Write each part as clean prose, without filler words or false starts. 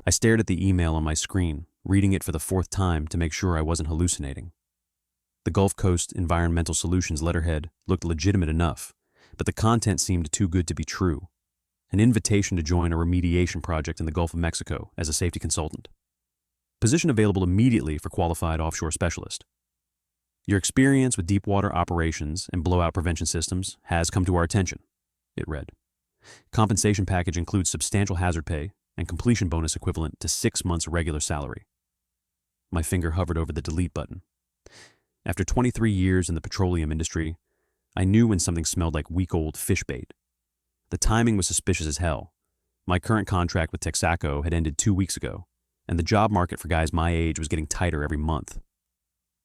I stared at the email on my screen, reading it for the fourth time to make sure I wasn't hallucinating. The Gulf Coast Environmental Solutions letterhead looked legitimate enough, but the content seemed too good to be true. An invitation to join a remediation project in the Gulf of Mexico as a safety consultant. Position available immediately for qualified offshore specialist. Your experience with deepwater operations and blowout prevention systems has come to our attention, it read. Compensation package includes substantial hazard pay and completion bonus equivalent to 6 months' regular salary. My finger hovered over the delete button. After 23 years in the petroleum industry, I knew when something smelled like week-old fish bait. The timing was suspicious as hell. My current contract with Texaco had ended 2 weeks ago, and the job market for guys my age was getting tighter every month.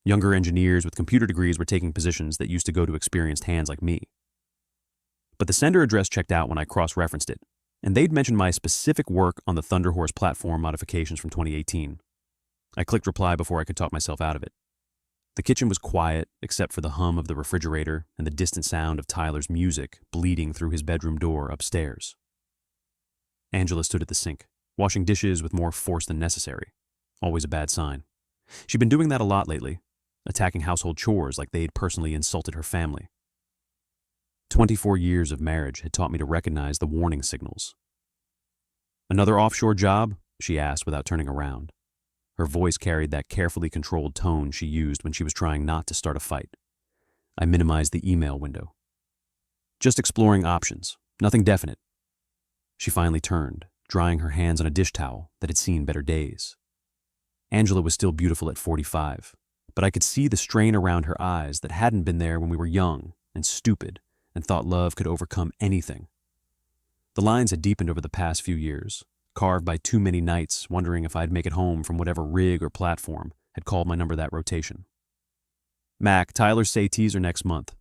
Younger engineers with computer degrees were taking positions that used to go to experienced hands like me. But the sender address checked out when I cross-referenced it, and they'd mentioned my specific work on the Thunder Horse platform modifications from 2018. I clicked reply before I could talk myself out of it. The kitchen was quiet, except for the hum of the refrigerator and the distant sound of Tyler's music bleeding through his bedroom door upstairs. Angela stood at the sink, washing dishes with more force than necessary. Always a bad sign. She'd been doing that a lot lately, attacking household chores like they'd personally insulted her family. 24 years of marriage had taught me to recognize the warning signals. "Another offshore job?" she asked without turning around. Her voice carried that carefully controlled tone she used when she was trying not to start a fight. I minimized the email window. "Just exploring options. Nothing definite." She finally turned, drying her hands on a dish towel that had seen better days. Angela was still beautiful at 45, but I could see the strain around her eyes that hadn't been there when we were young and stupid and thought love could overcome anything. The lines had deepened over the past few years, carved by too many nights wondering if I'd make it home from whatever rig or platform had called my number that rotation. "Mac, Tyler's SATs are next month.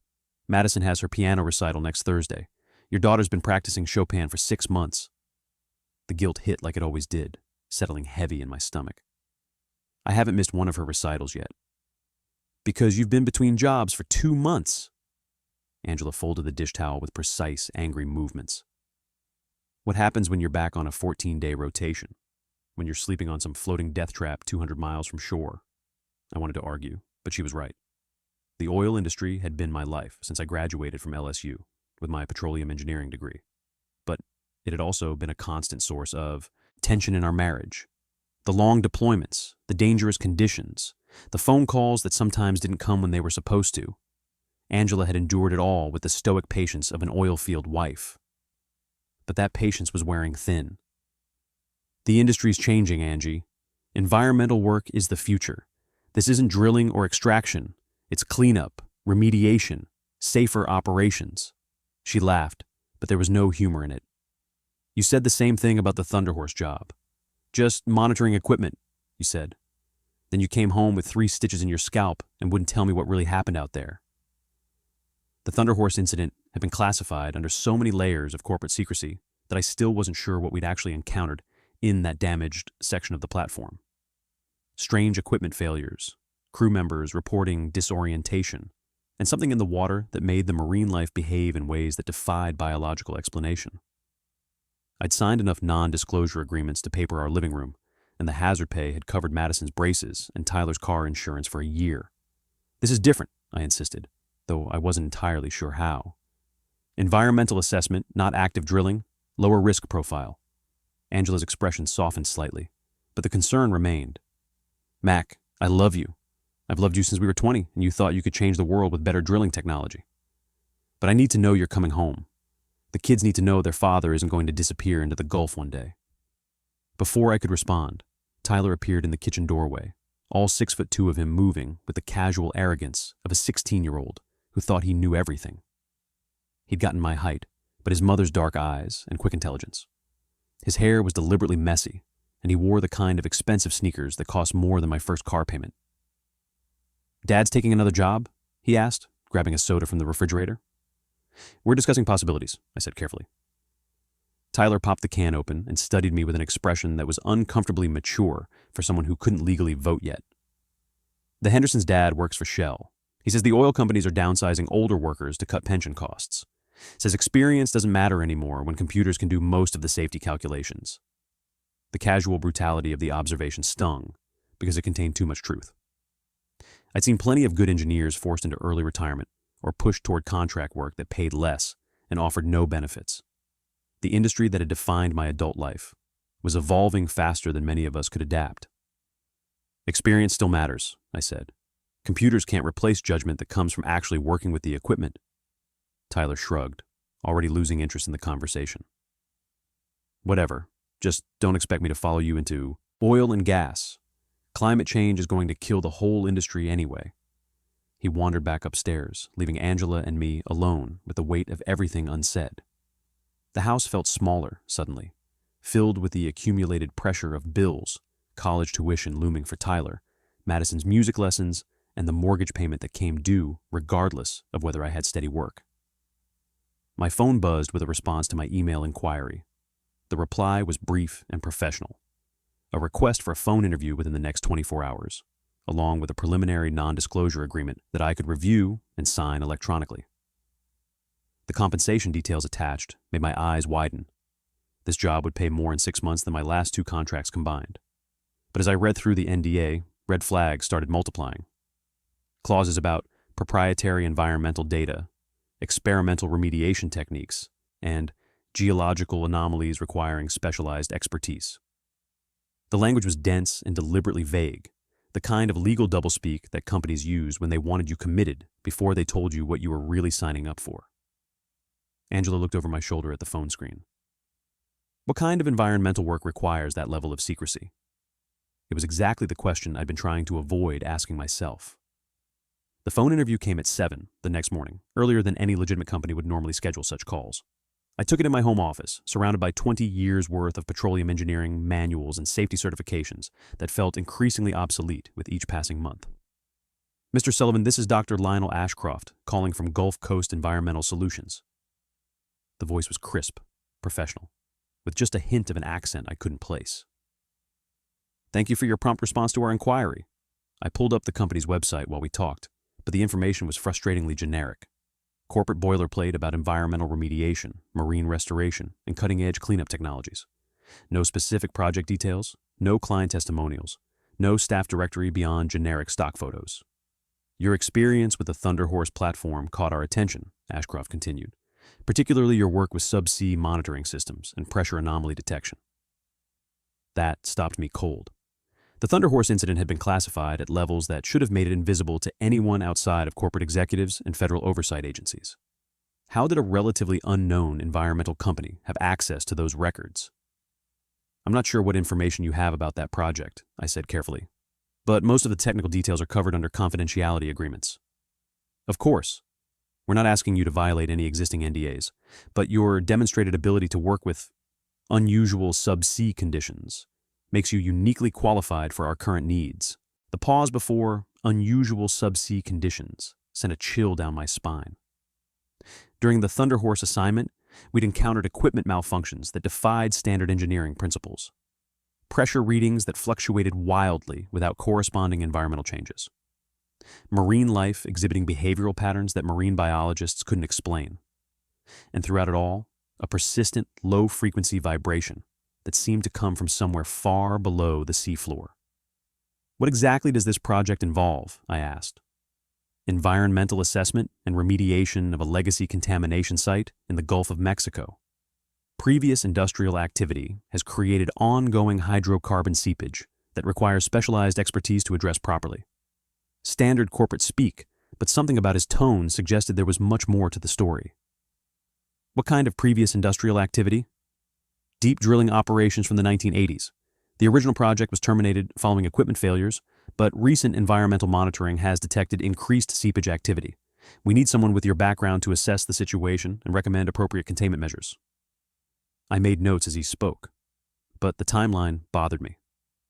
Madison has her piano recital next Thursday. Your daughter's been practicing Chopin for 6 months. The guilt hit like it always did, settling heavy in my stomach. I haven't missed one of her recitals yet. "Because you've been between jobs for 2 months. Angela folded the dish towel with precise, angry movements. "What happens when you're back on a 14-day rotation? When you're sleeping on some floating death trap 200 miles from shore?" I wanted to argue, but she was right. The oil industry had been my life since I graduated from LSU with my petroleum engineering degree. But it had also been a constant source of tension in our marriage. The long deployments, the dangerous conditions, the phone calls that sometimes didn't come when they were supposed to. Angela had endured it all with the stoic patience of an oil field wife. But that patience was wearing thin. "The industry's changing, Angie. Environmental work is the future. This isn't drilling or extraction. It's cleanup, remediation, safer operations." She laughed, but there was no humor in it. "You said the same thing about the Thunder Horse job. Just monitoring equipment," you said. "Then you came home with 3 stitches in your scalp and wouldn't tell me what really happened out there." The Thunder Horse incident had been classified under so many layers of corporate secrecy that I still wasn't sure what we'd actually encountered in that damaged section of the platform. Strange equipment failures, crew members reporting disorientation, and something in the water that made the marine life behave in ways that defied biological explanation. I'd signed enough non-disclosure agreements to paper our living room, and the hazard pay had covered Madison's braces and Tyler's car insurance for a year. "This is different," I insisted, though I wasn't entirely sure how. "Environmental assessment, not active drilling, lower risk profile." Angela's expression softened slightly, but the concern remained. "Mac, I love you. I've loved you since we were 20, and you thought you could change the world with better drilling technology. But I need to know you're coming home. The kids need to know their father isn't going to disappear into the Gulf one day." Before I could respond, Tyler appeared in the kitchen doorway, all 6'2" of him moving with the casual arrogance of a 16-year-old who thought he knew everything. He'd gotten my height, but his mother's dark eyes and quick intelligence. His hair was deliberately messy, and he wore the kind of expensive sneakers that cost more than my first car payment. "Dad's taking another job?" he asked, grabbing a soda from the refrigerator. "We're discussing possibilities," I said carefully. Tyler popped the can open and studied me with an expression that was uncomfortably mature for someone who couldn't legally vote yet. "The Henderson's dad works for Shell. He says the oil companies are downsizing older workers to cut pension costs. Says experience doesn't matter anymore when computers can do most of the safety calculations." The casual brutality of the observation stung, because it contained too much truth. I'd seen plenty of good engineers forced into early retirement or pushed toward contract work that paid less and offered no benefits. The industry that had defined my adult life was evolving faster than many of us could adapt. Experience still matters, I said. Computers can't replace judgment that comes from actually working with the equipment. Tyler shrugged, already losing interest in the conversation. Whatever, just don't expect me to follow you into oil and gas. Climate change is going to kill the whole industry anyway. He wandered back upstairs, leaving Angela and me alone with the weight of everything unsaid. The house felt smaller suddenly, filled with the accumulated pressure of bills, college tuition looming for Tyler, Madison's music lessons, and the mortgage payment that came due regardless of whether I had steady work. My phone buzzed with a response to my email inquiry. The reply was brief and professional. A request for a phone interview within the next 24 hours, along with a preliminary non-disclosure agreement that I could review and sign electronically. The compensation details attached made my eyes widen. This job would pay more in 6 months than my last 2 contracts combined. But as I read through the NDA, red flags started multiplying. Clauses about proprietary environmental data, experimental remediation techniques, and geological anomalies requiring specialized expertise. The language was dense and deliberately vague, the kind of legal doublespeak that companies used when they wanted you committed before they told you what you were really signing up for. Angela looked over my shoulder at the phone screen. What kind of environmental work requires that level of secrecy? It was exactly the question I'd been trying to avoid asking myself. The phone interview came at 7 the next morning, earlier than any legitimate company would normally schedule such calls. I took it in my home office, surrounded by 20 years' worth of petroleum engineering manuals and safety certifications that felt increasingly obsolete with each passing month. Mr. Sullivan, this is Dr. Lionel Ashcroft, calling from Gulf Coast Environmental Solutions. The voice was crisp, professional, with just a hint of an accent I couldn't place. Thank you for your prompt response to our inquiry. I pulled up the company's website while we talked, but the information was frustratingly generic. Corporate boilerplate about environmental remediation, marine restoration, and cutting-edge cleanup technologies. No specific project details, no client testimonials, no staff directory beyond generic stock photos. Your experience with the Thunder Horse platform caught our attention, Ashcroft continued, particularly your work with subsea monitoring systems and pressure anomaly detection. That stopped me cold. The Thunder Horse incident had been classified at levels that should have made it invisible to anyone outside of corporate executives and federal oversight agencies. How did a relatively unknown environmental company have access to those records? I'm not sure what information you have about that project, I said carefully, but most of the technical details are covered under confidentiality agreements. Of course, we're not asking you to violate any existing NDAs, but your demonstrated ability to work with unusual subsea conditions makes you uniquely qualified for our current needs. The pause before unusual subsea conditions sent a chill down my spine. During the Thunder Horse assignment, we'd encountered equipment malfunctions that defied standard engineering principles. Pressure readings that fluctuated wildly without corresponding environmental changes. Marine life exhibiting behavioral patterns that marine biologists couldn't explain. And throughout it all, a persistent low-frequency vibration that seemed to come from somewhere far below the seafloor. What exactly does this project involve? I asked. Environmental assessment and remediation of a legacy contamination site in the Gulf of Mexico. Previous industrial activity has created ongoing hydrocarbon seepage that requires specialized expertise to address properly. Standard corporate speak, but something about his tone suggested there was much more to the story. What kind of previous industrial activity? Deep drilling operations from the 1980s. The original project was terminated following equipment failures, but recent environmental monitoring has detected increased seepage activity. We need someone with your background to assess the situation and recommend appropriate containment measures. I made notes as he spoke, but the timeline bothered me.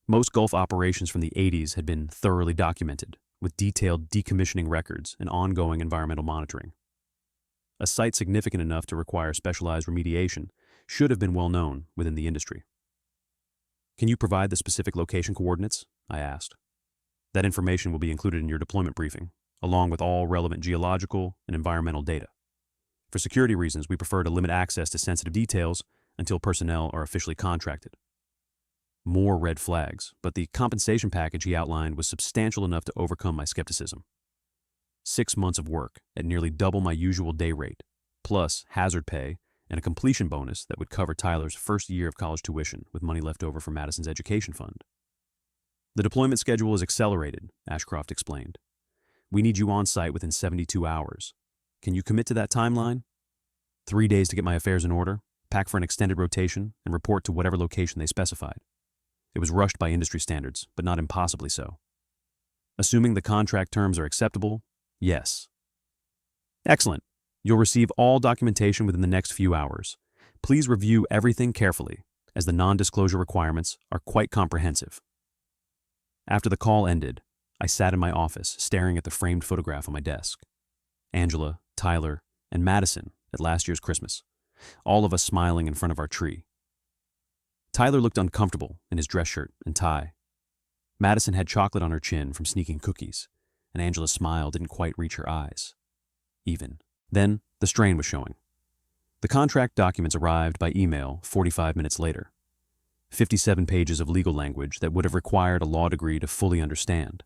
Most Gulf operations from the 80s had been thoroughly documented, with detailed decommissioning records and ongoing environmental monitoring. A site significant enough to require specialized remediation should have been well known within the industry. Can you provide the specific location coordinates? I asked. That information will be included in your deployment briefing, along with all relevant geological and environmental data. For security reasons, we prefer to limit access to sensitive details until personnel are officially contracted. More red flags, but the compensation package he outlined was substantial enough to overcome my skepticism. 6 months of work at nearly double my usual day rate, plus hazard pay and a completion bonus that would cover Tyler's first year of college tuition with money left over for Madison's education fund. The deployment schedule is accelerated, Ashcroft explained. We need you on site within 72 hours. Can you commit to that timeline? 3 days to get my affairs in order, pack for an extended rotation, and report to whatever location they specified. It was rushed by industry standards, but not impossibly so. Assuming the contract terms are acceptable, yes. Excellent. You'll receive all documentation within the next few hours. Please review everything carefully, as the non-disclosure requirements are quite comprehensive. After the call ended, I sat in my office staring at the framed photograph on my desk. Angela, Tyler, and Madison at last year's Christmas, all of us smiling in front of our tree. Tyler looked uncomfortable in his dress shirt and tie. Madison had chocolate on her chin from sneaking cookies, and Angela's smile didn't quite reach her eyes. Even. Then, the strain was showing. The contract documents arrived by email 45 minutes later. 57 pages of legal language that would have required a law degree to fully understand.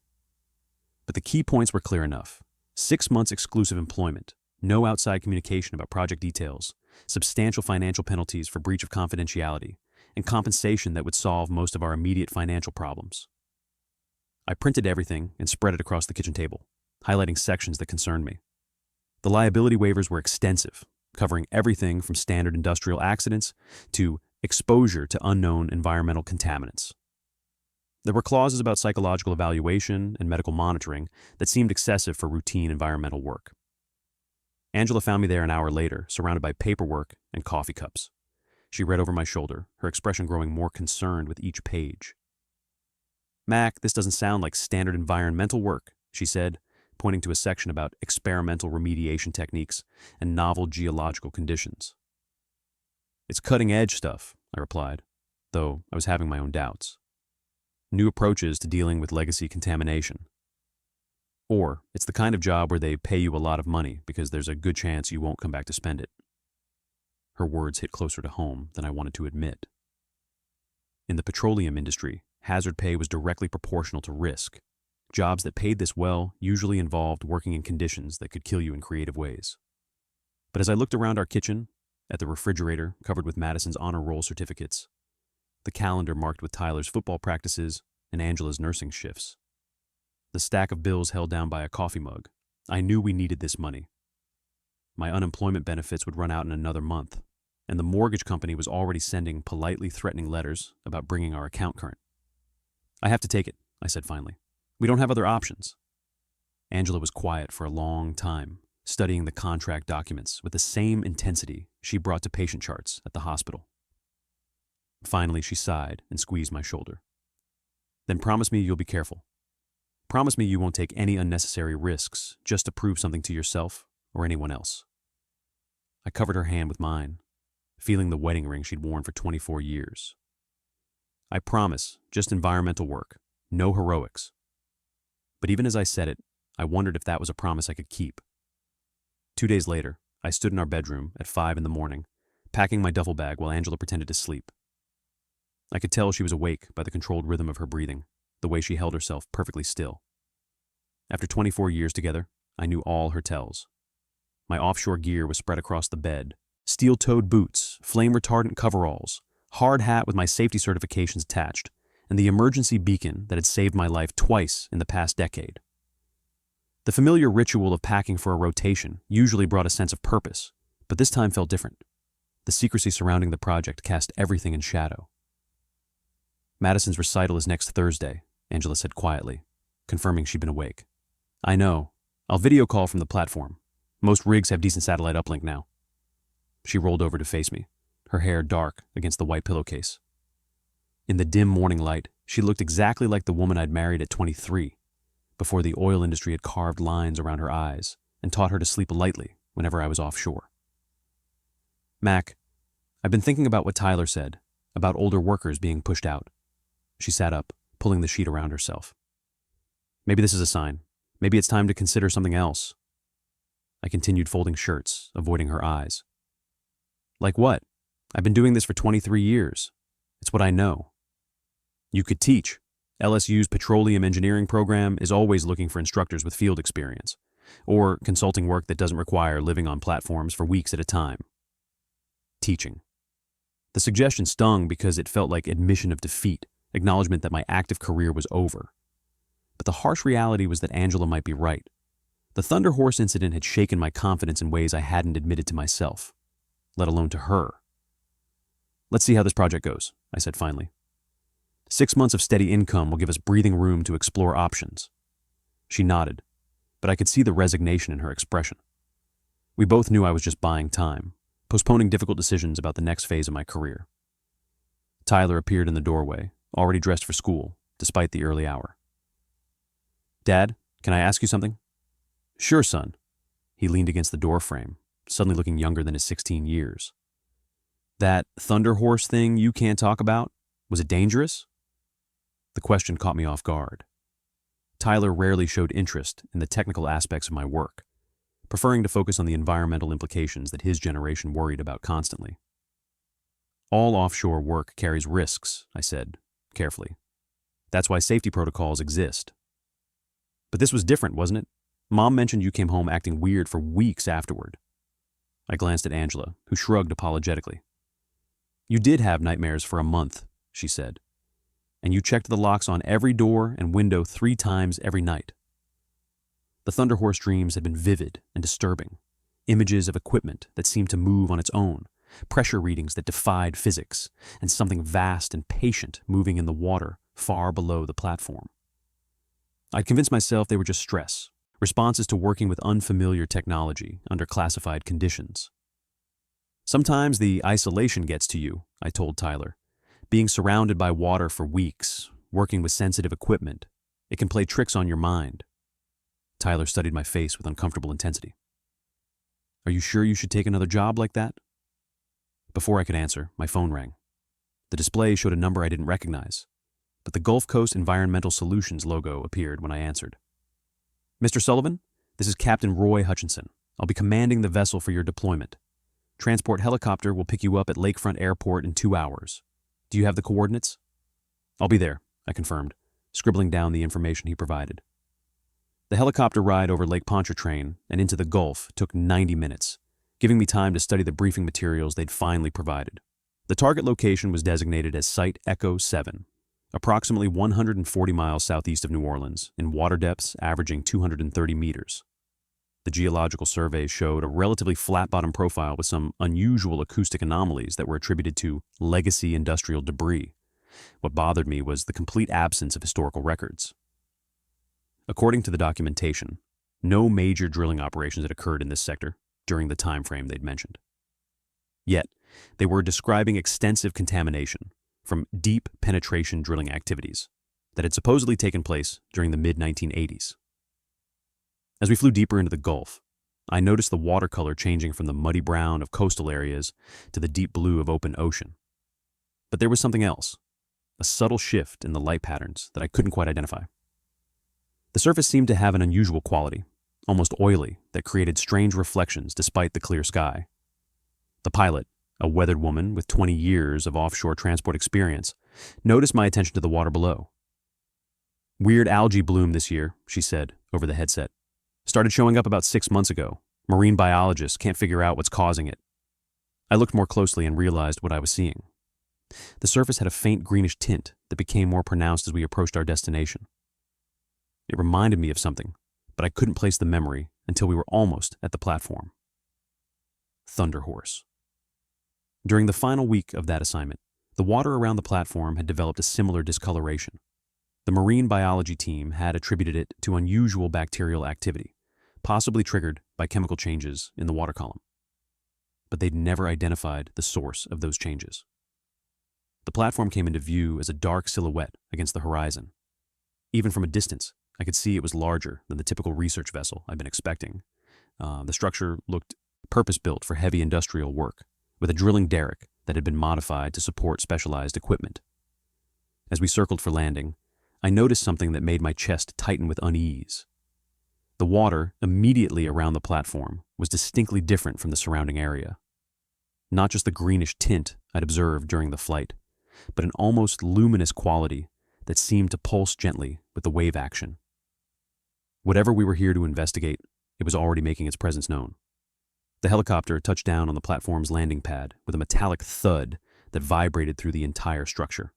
But the key points were clear enough. 6 months exclusive employment, no outside communication about project details, substantial financial penalties for breach of confidentiality, and compensation that would solve most of our immediate financial problems. I printed everything and spread it across the kitchen table, highlighting sections that concerned me. The liability waivers were extensive, covering everything from standard industrial accidents to exposure to unknown environmental contaminants. There were clauses about psychological evaluation and medical monitoring that seemed excessive for routine environmental work. Angela found me there an hour later, surrounded by paperwork and coffee cups. She read over my shoulder, her expression growing more concerned with each page. "Mac, this doesn't sound like standard environmental work," she said, pointing to a section about experimental remediation techniques and novel geological conditions. "It's cutting-edge stuff," I replied, though I was having my own doubts. New approaches to dealing with legacy contamination. Or it's the kind of job where they pay you a lot of money because there's a good chance you won't come back to spend it. Her words hit closer to home than I wanted to admit. In the petroleum industry, hazard pay was directly proportional to risk. Jobs that paid this well usually involved working in conditions that could kill you in creative ways. But as I looked around our kitchen, at the refrigerator covered with Madison's honor roll certificates, the calendar marked with Tyler's football practices and Angela's nursing shifts, the stack of bills held down by a coffee mug, I knew we needed this money. My unemployment benefits would run out in another month, and the mortgage company was already sending politely threatening letters about bringing our account current. "I have to take it," I said finally. "We don't have other options." Angela was quiet for a long time, studying the contract documents with the same intensity she brought to patient charts at the hospital. Finally, she sighed and squeezed my shoulder. "Then promise me you'll be careful. Promise me you won't take any unnecessary risks just to prove something to yourself or anyone else." I covered her hand with mine, feeling the wedding ring she'd worn for 24 years. "I promise, just environmental work, no heroics." But even as I said it, I wondered if that was a promise I could keep. 2 days later, I stood in our bedroom at 5 a.m, packing my duffel bag while Angela pretended to sleep. I could tell she was awake by the controlled rhythm of her breathing, the way she held herself perfectly still. After 24 years together, I knew all her tells. My offshore gear was spread across the bed: steel-toed boots, flame-retardant coveralls, hard hat with my safety certifications attached, and the emergency beacon that had saved my life twice in the past decade. The familiar ritual of packing for a rotation usually brought a sense of purpose, but this time felt different. The secrecy surrounding the project cast everything in shadow. "Madison's recital is next Thursday," Angela said quietly, confirming she'd been awake. "I know. I'll video call from the platform. Most rigs have decent satellite uplink now." She rolled over to face me, her hair dark against the white pillowcase. In the dim morning light, she looked exactly like the woman I'd married at 23, before the oil industry had carved lines around her eyes and taught her to sleep lightly whenever I was offshore. "Mac, I've been thinking about what Tyler said, about older workers being pushed out." She sat up, pulling the sheet around herself. "Maybe this is a sign. Maybe it's time to consider something else." I continued folding shirts, avoiding her eyes. "Like what? I've been doing this for 23 years. It's what I know." You could teach. LSU's petroleum engineering program is always looking for instructors with field experience, or consulting work that doesn't require living on platforms for weeks at a time. Teaching. The suggestion stung because it felt like admission of defeat, acknowledgement that my active career was over. But the harsh reality was that Angela might be right. The Thunder Horse incident had shaken my confidence in ways I hadn't admitted to myself, let alone to her. Let's see how this project goes, I said finally. 6 months of steady income will give us breathing room to explore options. She nodded, but I could see the resignation in her expression. We both knew I was just buying time, postponing difficult decisions about the next phase of my career. Tyler appeared in the doorway, already dressed for school, despite the early hour. Dad, can I ask you something? Sure, son. He leaned against the door frame, suddenly looking younger than his 16 years. That Thunder Horse thing you can't talk about? Was it dangerous? The question caught me off guard. Tyler rarely showed interest in the technical aspects of my work, preferring to focus on the environmental implications that his generation worried about constantly. All offshore work carries risks, I said, carefully. That's why safety protocols exist. But this was different, wasn't it? Mom mentioned you came home acting weird for weeks afterward. I glanced at Angela, who shrugged apologetically. You did have nightmares for a month, she said, and you checked the locks on every door and window 3 times every night. The Thunder Horse dreams had been vivid and disturbing, images of equipment that seemed to move on its own, pressure readings that defied physics, and something vast and patient moving in the water far below the platform. I'd convinced myself they were just stress, responses to working with unfamiliar technology under classified conditions. Sometimes the isolation gets to you, I told Tyler. Being surrounded by water for weeks, working with sensitive equipment, it can play tricks on your mind. Tyler studied my face with uncomfortable intensity. Are you sure you should take another job like that? Before I could answer, my phone rang. The display showed a number I didn't recognize, but the Gulf Coast Environmental Solutions logo appeared when I answered. Mr. Sullivan, this is Captain Roy Hutchinson. I'll be commanding the vessel for your deployment. Transport helicopter will pick you up at Lakefront Airport in 2 hours. Do you have the coordinates? I'll be there, I confirmed, scribbling down the information he provided. The helicopter ride over Lake Pontchartrain and into the Gulf took 90 minutes, giving me time to study the briefing materials they'd finally provided. The target location was designated as Site Echo 7, approximately 140 miles southeast of New Orleans, in water depths averaging 230 meters. The geological survey showed a relatively flat-bottom profile with some unusual acoustic anomalies that were attributed to legacy industrial debris. What bothered me was the complete absence of historical records. According to the documentation, no major drilling operations had occurred in this sector during the time frame they'd mentioned. Yet, they were describing extensive contamination from deep penetration drilling activities that had supposedly taken place during the mid-1980s. As we flew deeper into the Gulf, I noticed the water color changing from the muddy brown of coastal areas to the deep blue of open ocean. But there was something else, a subtle shift in the light patterns that I couldn't quite identify. The surface seemed to have an unusual quality, almost oily, that created strange reflections despite the clear sky. The pilot, a weathered woman with 20 years of offshore transport experience, noticed my attention to the water below. Weird algae bloom this year, she said over the headset. Started showing up about 6 months ago. Marine biologists can't figure out what's causing it. I looked more closely and realized what I was seeing. The surface had a faint greenish tint that became more pronounced as we approached our destination. It reminded me of something, but I couldn't place the memory until we were almost at the platform. Thunder Horse. During the final week of that assignment, the water around the platform had developed a similar discoloration. The marine biology team had attributed it to unusual bacterial activity, possibly triggered by chemical changes in the water column. But they'd never identified the source of those changes. The platform came into view as a dark silhouette against the horizon. Even from a distance, I could see it was larger than the typical research vessel I'd been expecting. The structure looked purpose-built for heavy industrial work, with a drilling derrick that had been modified to support specialized equipment. As we circled for landing, I noticed something that made my chest tighten with unease. The water immediately around the platform was distinctly different from the surrounding area. Not just the greenish tint I'd observed during the flight, but an almost luminous quality that seemed to pulse gently with the wave action. Whatever we were here to investigate, it was already making its presence known. The helicopter touched down on the platform's landing pad with a metallic thud that vibrated through the entire structure.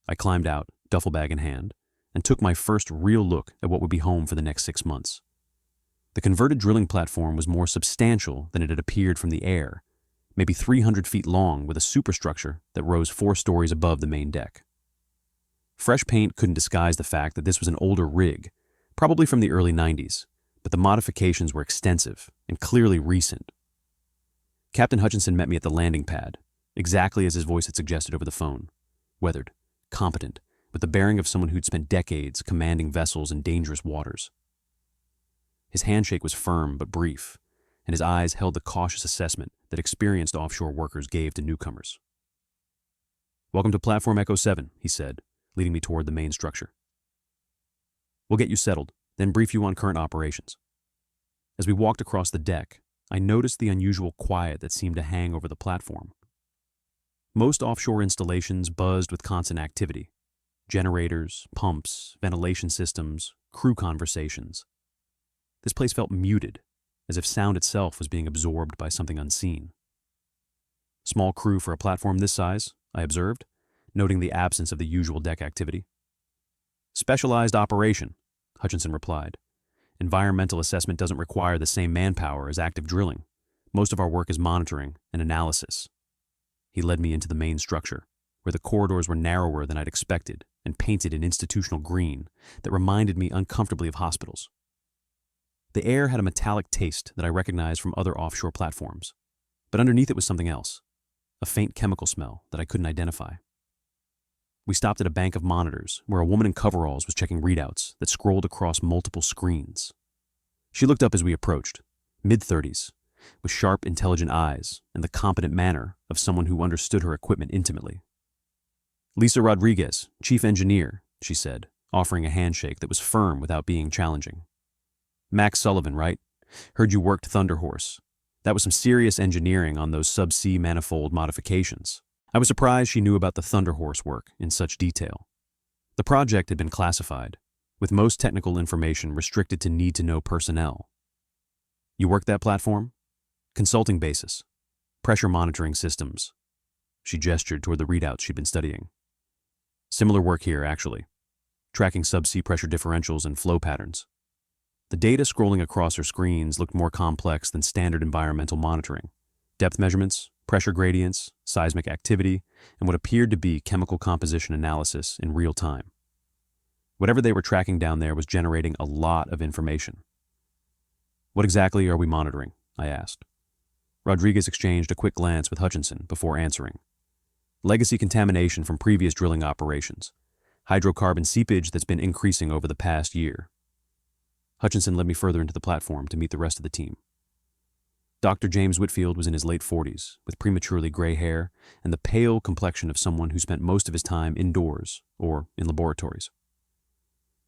I climbed out, duffel bag in hand, and took my first real look at what would be home for the next 6 months. The converted drilling platform was more substantial than it had appeared from the air, maybe 300 feet long with a superstructure that rose 4 stories above the main deck. Fresh paint couldn't disguise the fact that this was an older rig, probably from the early 90s, but the modifications were extensive and clearly recent. Captain Hutchinson met me at the landing pad, exactly as his voice had suggested over the phone. Weathered, competent, with the bearing of someone who'd spent decades commanding vessels in dangerous waters. His handshake was firm but brief, and his eyes held the cautious assessment that experienced offshore workers gave to newcomers. "Welcome to Platform Echo 7, he said, leading me toward the main structure. "We'll get you settled, then brief you on current operations." As we walked across the deck, I noticed the unusual quiet that seemed to hang over the platform. Most offshore installations buzzed with constant activity: generators, pumps, ventilation systems, crew conversations. This place felt muted, as if sound itself was being absorbed by something unseen. "Small crew for a platform this size," I observed, noting the absence of the usual deck activity. "Specialized operation," Hutchinson replied. "Environmental assessment doesn't require the same manpower as active drilling. Most of our work is monitoring and analysis." He led me into the main structure, where the corridors were narrower than I'd expected and painted in institutional green that reminded me uncomfortably of hospitals. The air had a metallic taste that I recognized from other offshore platforms, but underneath it was something else, a faint chemical smell that I couldn't identify. We stopped at a bank of monitors where a woman in coveralls was checking readouts that scrolled across multiple screens. She looked up as we approached, mid-30s, with sharp, intelligent eyes and the competent manner of someone who understood her equipment intimately. "Lisa Rodriguez, chief engineer," she said, offering a handshake that was firm without being challenging. "Max Sullivan, right? Heard you worked Thunder Horse. That was some serious engineering on those subsea manifold modifications." I was surprised she knew about the Thunder Horse work in such detail. The project had been classified, with most technical information restricted to need-to-know personnel. "You worked that platform?" "Consulting basis. Pressure monitoring systems." She gestured toward the readouts she'd been studying. "Similar work here, actually. Tracking subsea pressure differentials and flow patterns." The data scrolling across her screens looked more complex than standard environmental monitoring. Depth measurements, pressure gradients, seismic activity, and what appeared to be chemical composition analysis in real time. Whatever they were tracking down there was generating a lot of information. "What exactly are we monitoring?" I asked. Rodriguez exchanged a quick glance with Hutchinson before answering. "Legacy contamination from previous drilling operations. Hydrocarbon seepage that's been increasing over the past year." Hutchinson led me further into the platform to meet the rest of the team. Dr. James Whitfield was in his late 40s, with prematurely gray hair and the pale complexion of someone who spent most of his time indoors or in laboratories.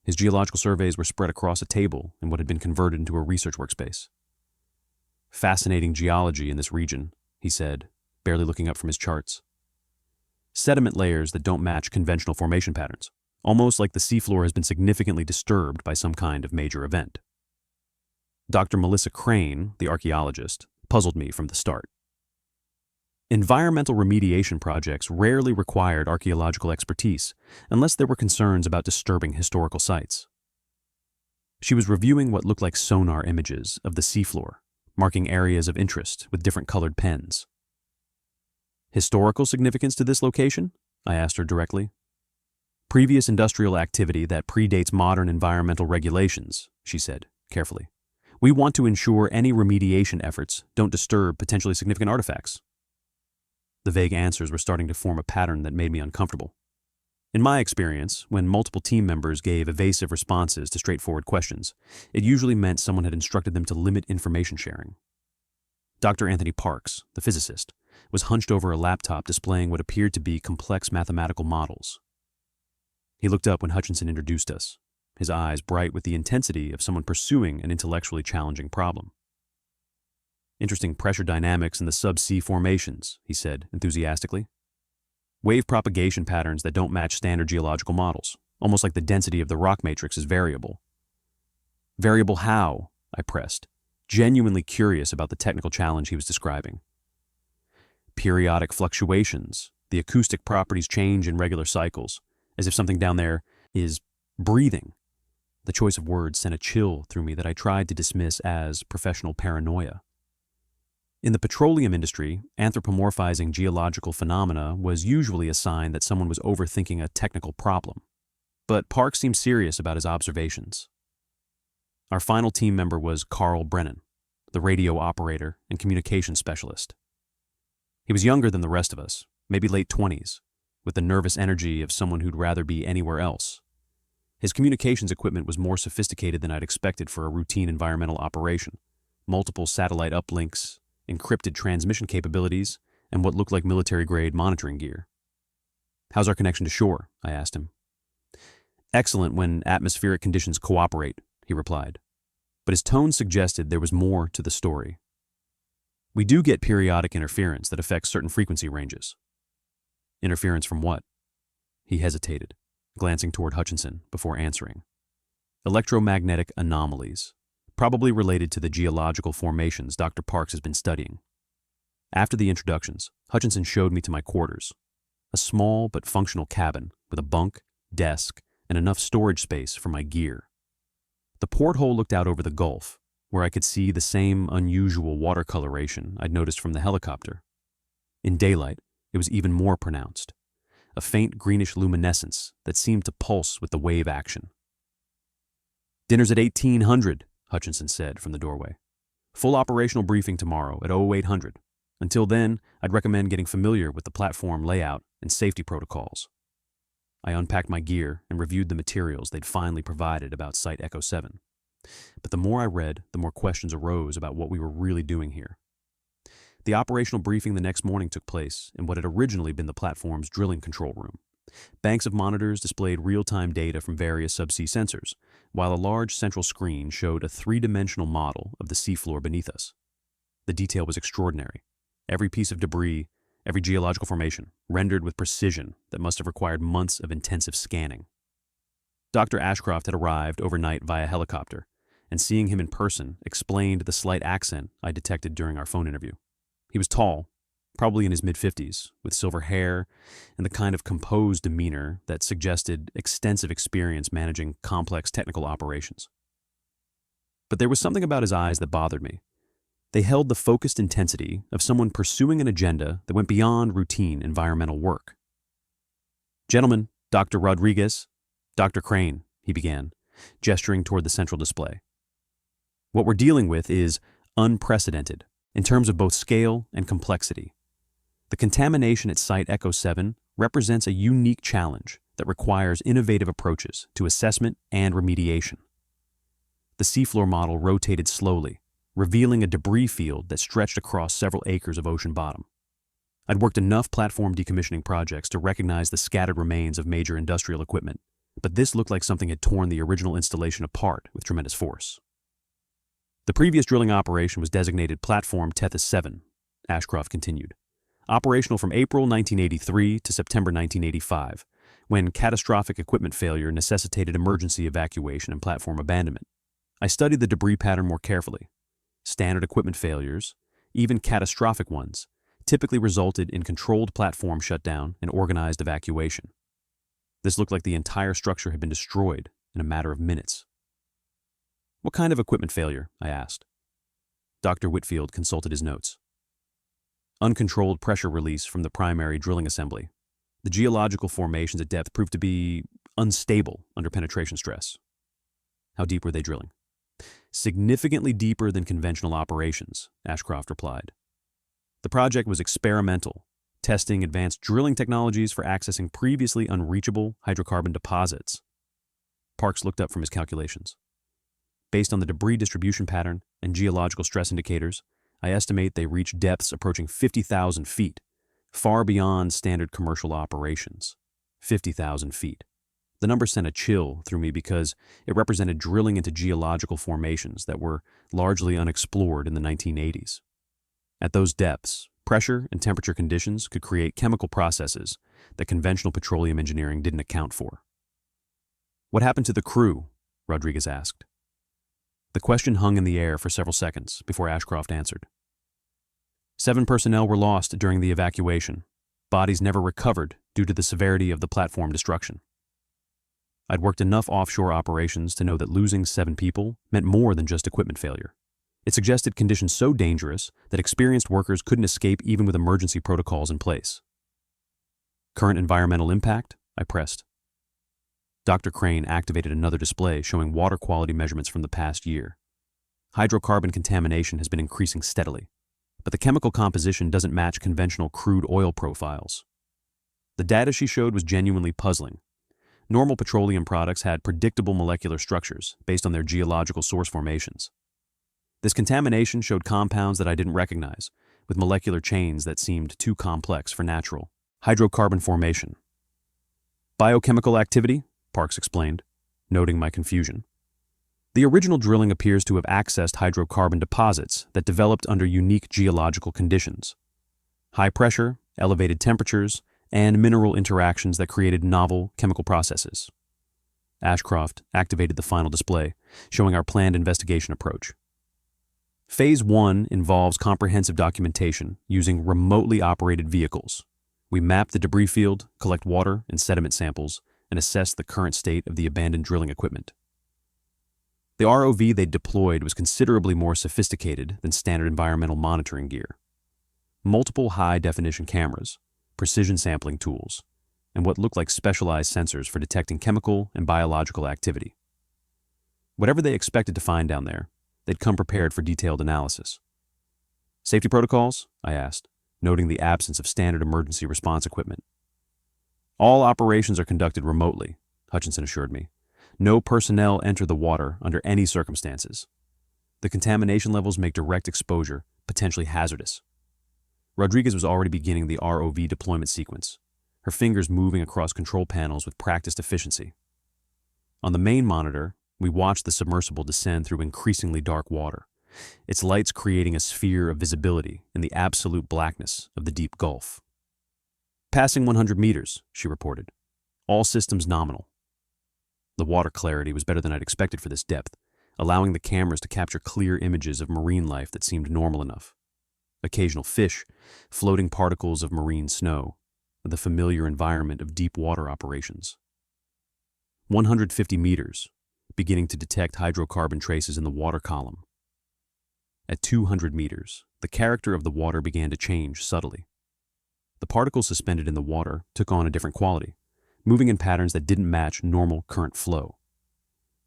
His geological surveys were spread across a table in what had been converted into a research workspace. "Fascinating geology in this region," he said, barely looking up from his charts. "Sediment layers that don't match conventional formation patterns, almost like the seafloor has been significantly disturbed by some kind of major event." Dr. Melissa Crane, the archaeologist, puzzled me from the start. Environmental remediation projects rarely required archaeological expertise unless there were concerns about disturbing historical sites. She was reviewing what looked like sonar images of the seafloor, marking areas of interest with different colored pens. "Historical significance to this location?" I asked her directly. "Previous industrial activity that predates modern environmental regulations," she said, carefully. "We want to ensure any remediation efforts don't disturb potentially significant artifacts." The vague answers were starting to form a pattern that made me uncomfortable. In my experience, when multiple team members gave evasive responses to straightforward questions, it usually meant someone had instructed them to limit information sharing. Dr. Anthony Parks, the physicist, was hunched over a laptop displaying what appeared to be complex mathematical models. He looked up when Hutchinson introduced us, his eyes bright with the intensity of someone pursuing an intellectually challenging problem. "Interesting pressure dynamics in the subsea formations," he said enthusiastically. Wave propagation patterns that don't match standard geological models, almost like the density of the rock matrix is variable. Variable how? I pressed, genuinely curious about the technical challenge he was describing. Periodic fluctuations. The acoustic properties change in regular cycles, as if something down there is breathing. The choice of words sent a chill through me that I tried to dismiss as professional paranoia. In the petroleum industry, anthropomorphizing geological phenomena was usually a sign that someone was overthinking a technical problem. But Park seemed serious about his observations. Our final team member was Carl Brennan, the radio operator and communications specialist. He was younger than the rest of us, maybe late 20s, with the nervous energy of someone who'd rather be anywhere else. His communications equipment was more sophisticated than I'd expected for a routine environmental operation. Multiple satellite uplinks, encrypted transmission capabilities, and what looked like military-grade monitoring gear. "How's our connection to shore?" I asked him. "Excellent when atmospheric conditions cooperate," he replied. But his tone suggested there was more to the story. "We do get periodic interference that affects certain frequency ranges." "Interference from what?" He hesitated, glancing toward Hutchinson before answering. "Electromagnetic anomalies, probably related to the geological formations Dr. Parks has been studying." After the introductions, Hutchinson showed me to my quarters, a small but functional cabin with a bunk, desk, and enough storage space for my gear. The porthole looked out over the Gulf, where I could see the same unusual water coloration I'd noticed from the helicopter. In daylight, it was even more pronounced, a faint greenish luminescence that seemed to pulse with the wave action. "Dinner's at 1800, Hutchinson said from the doorway. "Full operational briefing tomorrow at 0800. Until then, I'd recommend getting familiar with the platform layout and safety protocols." I unpacked my gear and reviewed the materials they'd finally provided about Site Echo 7. But the more I read, the more questions arose about what we were really doing here. The operational briefing the next morning took place in what had originally been the platform's drilling control room. Banks of monitors displayed real-time data from various subsea sensors, while a large central screen showed a three-dimensional model of the seafloor beneath us. The detail was extraordinary. Every piece of debris, every geological formation, rendered with precision that must have required months of intensive scanning. Dr. Ashcroft had arrived overnight via helicopter, and seeing him in person explained the slight accent I detected during our phone interview. He was tall, probably in his mid-50s, with silver hair and the kind of composed demeanor that suggested extensive experience managing complex technical operations. But there was something about his eyes that bothered me. They held the focused intensity of someone pursuing an agenda that went beyond routine environmental work. "Gentlemen, Dr. Rodriguez, Dr. Crane," he began, gesturing toward the central display. "What we're dealing with is unprecedented in terms of both scale and complexity. The contamination at Site Echo 7 represents a unique challenge that requires innovative approaches to assessment and remediation." The seafloor model rotated slowly, revealing a debris field that stretched across several acres of ocean bottom. I'd worked enough platform decommissioning projects to recognize the scattered remains of major industrial equipment, but this looked like something had torn the original installation apart with tremendous force. "The previous drilling operation was designated Platform Tethys 7, Ashcroft continued. Operational from April 1983 to September 1985, when catastrophic equipment failure necessitated emergency evacuation and platform abandonment. I studied the debris pattern more carefully. Standard equipment failures, even catastrophic ones, typically resulted in controlled platform shutdown and organized evacuation. This looked like the entire structure had been destroyed in a matter of minutes." "What kind of equipment failure?" I asked. Dr. Whitfield consulted his notes. "Uncontrolled pressure release from the primary drilling assembly. The geological formations at depth proved to be unstable under penetration stress." "How deep were they drilling?" "Significantly deeper than conventional operations," Ashcroft replied. "The project was experimental, testing advanced drilling technologies for accessing previously unreachable hydrocarbon deposits." Parks looked up from his calculations. "Based on the debris distribution pattern and geological stress indicators, I estimate they reached depths approaching 50,000 feet, far beyond standard commercial operations. 50,000 feet. The number sent a chill through me because it represented drilling into geological formations that were largely unexplored in the 1980s. At those depths, Pressure and temperature conditions could create chemical processes that conventional petroleum engineering didn't account for. "What happened to the crew?" Rodriguez asked. The question hung in the air for several seconds before Ashcroft answered. 7 personnel were lost during the evacuation. Bodies never recovered due to the severity of the platform destruction. I'd worked enough offshore operations to know that losing 7 people meant more than just equipment failure. It suggested conditions so dangerous that experienced workers couldn't escape even with emergency protocols in place. "Current environmental impact?" I pressed. Dr. Crane activated another display showing water quality measurements from the past year. Hydrocarbon contamination has been increasing steadily, but the chemical composition doesn't match conventional crude oil profiles. The data she showed was genuinely puzzling. Normal petroleum products had predictable molecular structures based on their geological source formations. This contamination showed compounds that I didn't recognize, with molecular chains that seemed too complex for natural hydrocarbon formation. "Biochemical activity," Parks explained, noting my confusion. "The original drilling appears to have accessed hydrocarbon deposits that developed under unique geological conditions. High pressure, elevated temperatures, and mineral interactions that created novel chemical processes." Ashcroft activated the final display, showing our planned investigation approach. Phase 1 involves comprehensive documentation using remotely operated vehicles. We map the debris field, collect water and sediment samples, and assess the current state of the abandoned drilling equipment. The ROV they deployed was considerably more sophisticated than standard environmental monitoring gear. Multiple high-definition cameras, precision sampling tools, and what looked like specialized sensors for detecting chemical and biological activity. Whatever they expected to find down there, they'd come prepared for detailed analysis. "Safety protocols?" I asked, noting the absence of standard emergency response equipment. "All operations are conducted remotely," Hutchinson assured me. "No personnel enter the water under any circumstances. The contamination levels make direct exposure potentially hazardous." Rodriguez was already beginning the ROV deployment sequence, her fingers moving across control panels with practiced efficiency. On the main monitor, we watched the submersible descend through increasingly dark water, its lights creating a sphere of visibility in the absolute blackness of the deep gulf. "Passing 100 meters, she reported. "All systems nominal." The water clarity was better than I'd expected for this depth, allowing the cameras to capture clear images of marine life that seemed normal enough. Occasional fish, floating particles of marine snow, the familiar environment of deep water operations. 150 meters, beginning to detect hydrocarbon traces in the water column. At 200 meters, the character of the water began to change subtly. The particles suspended in the water took on a different quality, moving in patterns that didn't match normal current flow.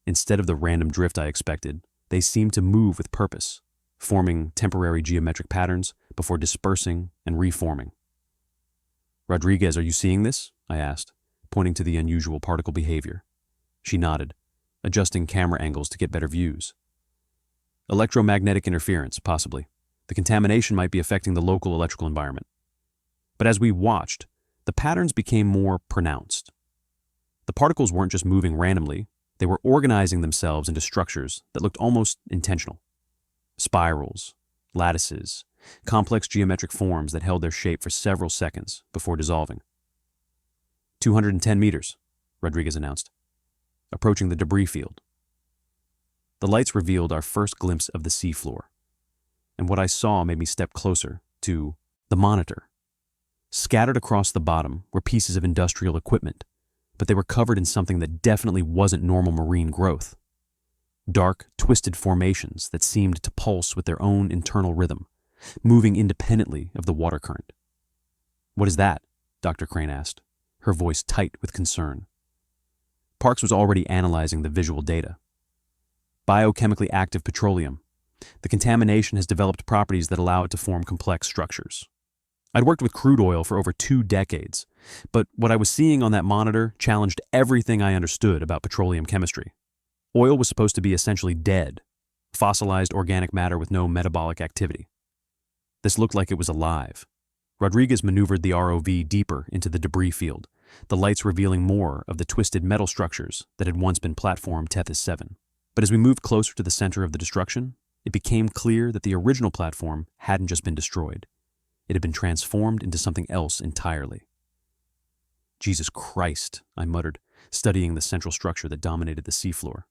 Instead of the random drift I expected, they seemed to move with purpose, forming temporary geometric patterns before dispersing and reforming. "Rodriguez, are you seeing this?" I asked, pointing to the unusual particle behavior. She nodded, adjusting camera angles to get better views. "Electromagnetic interference, possibly. The contamination might be affecting the local electrical environment." But as we watched, the patterns became more pronounced. The particles weren't just moving randomly, they were organizing themselves into structures that looked almost intentional. Spirals, lattices, complex geometric forms that held their shape for several seconds before dissolving. 210 meters, Rodriguez announced, approaching the debris field. The lights revealed our first glimpse of the seafloor, and what I saw made me step closer to the monitor. Scattered across the bottom were pieces of industrial equipment, but they were covered in something that definitely wasn't normal marine growth. Dark, twisted formations that seemed to pulse with their own internal rhythm, moving independently of the water current. "What is that?" Dr. Crane asked, her voice tight with concern. Parks was already analyzing the visual data. "Biochemically active petroleum. The contamination has developed properties that allow it to form complex structures." I'd worked with crude oil for over 2 decades, but what I was seeing on that monitor challenged everything I understood about petroleum chemistry. Oil was supposed to be essentially dead, fossilized organic matter with no metabolic activity. This looked like it was alive. Rodriguez maneuvered the ROV deeper into the debris field, the lights revealing more of the twisted metal structures that had once been platform Tethys 7. But as we moved closer to the center of the destruction, it became clear that the original platform hadn't just been destroyed. It had been transformed into something else entirely. Jesus Christ, I muttered, studying the central structure that dominated the seafloor.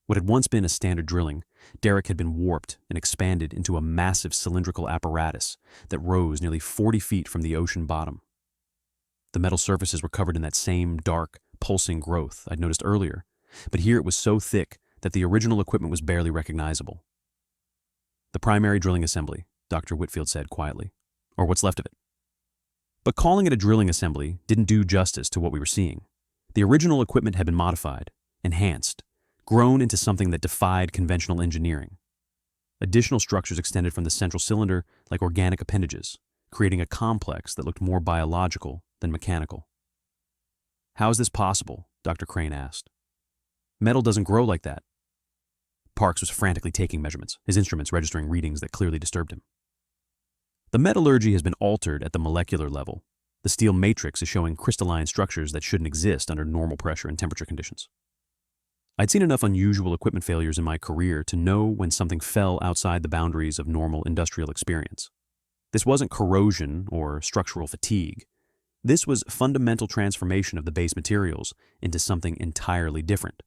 What had once been a standard drilling derrick had been warped and expanded into a massive cylindrical apparatus that rose nearly 40 feet from the ocean bottom. The metal surfaces were covered in that same dark, pulsing growth I'd noticed earlier, but here it was so thick that the original equipment was barely recognizable. The primary drilling assembly, Dr. Whitfield said quietly, or what's left of it. But calling it a drilling assembly didn't do justice to what we were seeing. The original equipment had been modified, enhanced, grown into something that defied conventional engineering. Additional structures extended from the central cylinder like organic appendages, creating a complex that looked more biological than mechanical. "How is this possible?" Dr. Crane asked. "Metal doesn't grow like that." Parks was frantically taking measurements, his instruments registering readings that clearly disturbed him. "The metallurgy has been altered at the molecular level. The steel matrix is showing crystalline structures that shouldn't exist under normal pressure and temperature conditions." I'd seen enough unusual equipment failures in my career to know when something fell outside the boundaries of normal industrial experience. This wasn't corrosion or structural fatigue. This was fundamental transformation of the base materials into something entirely different.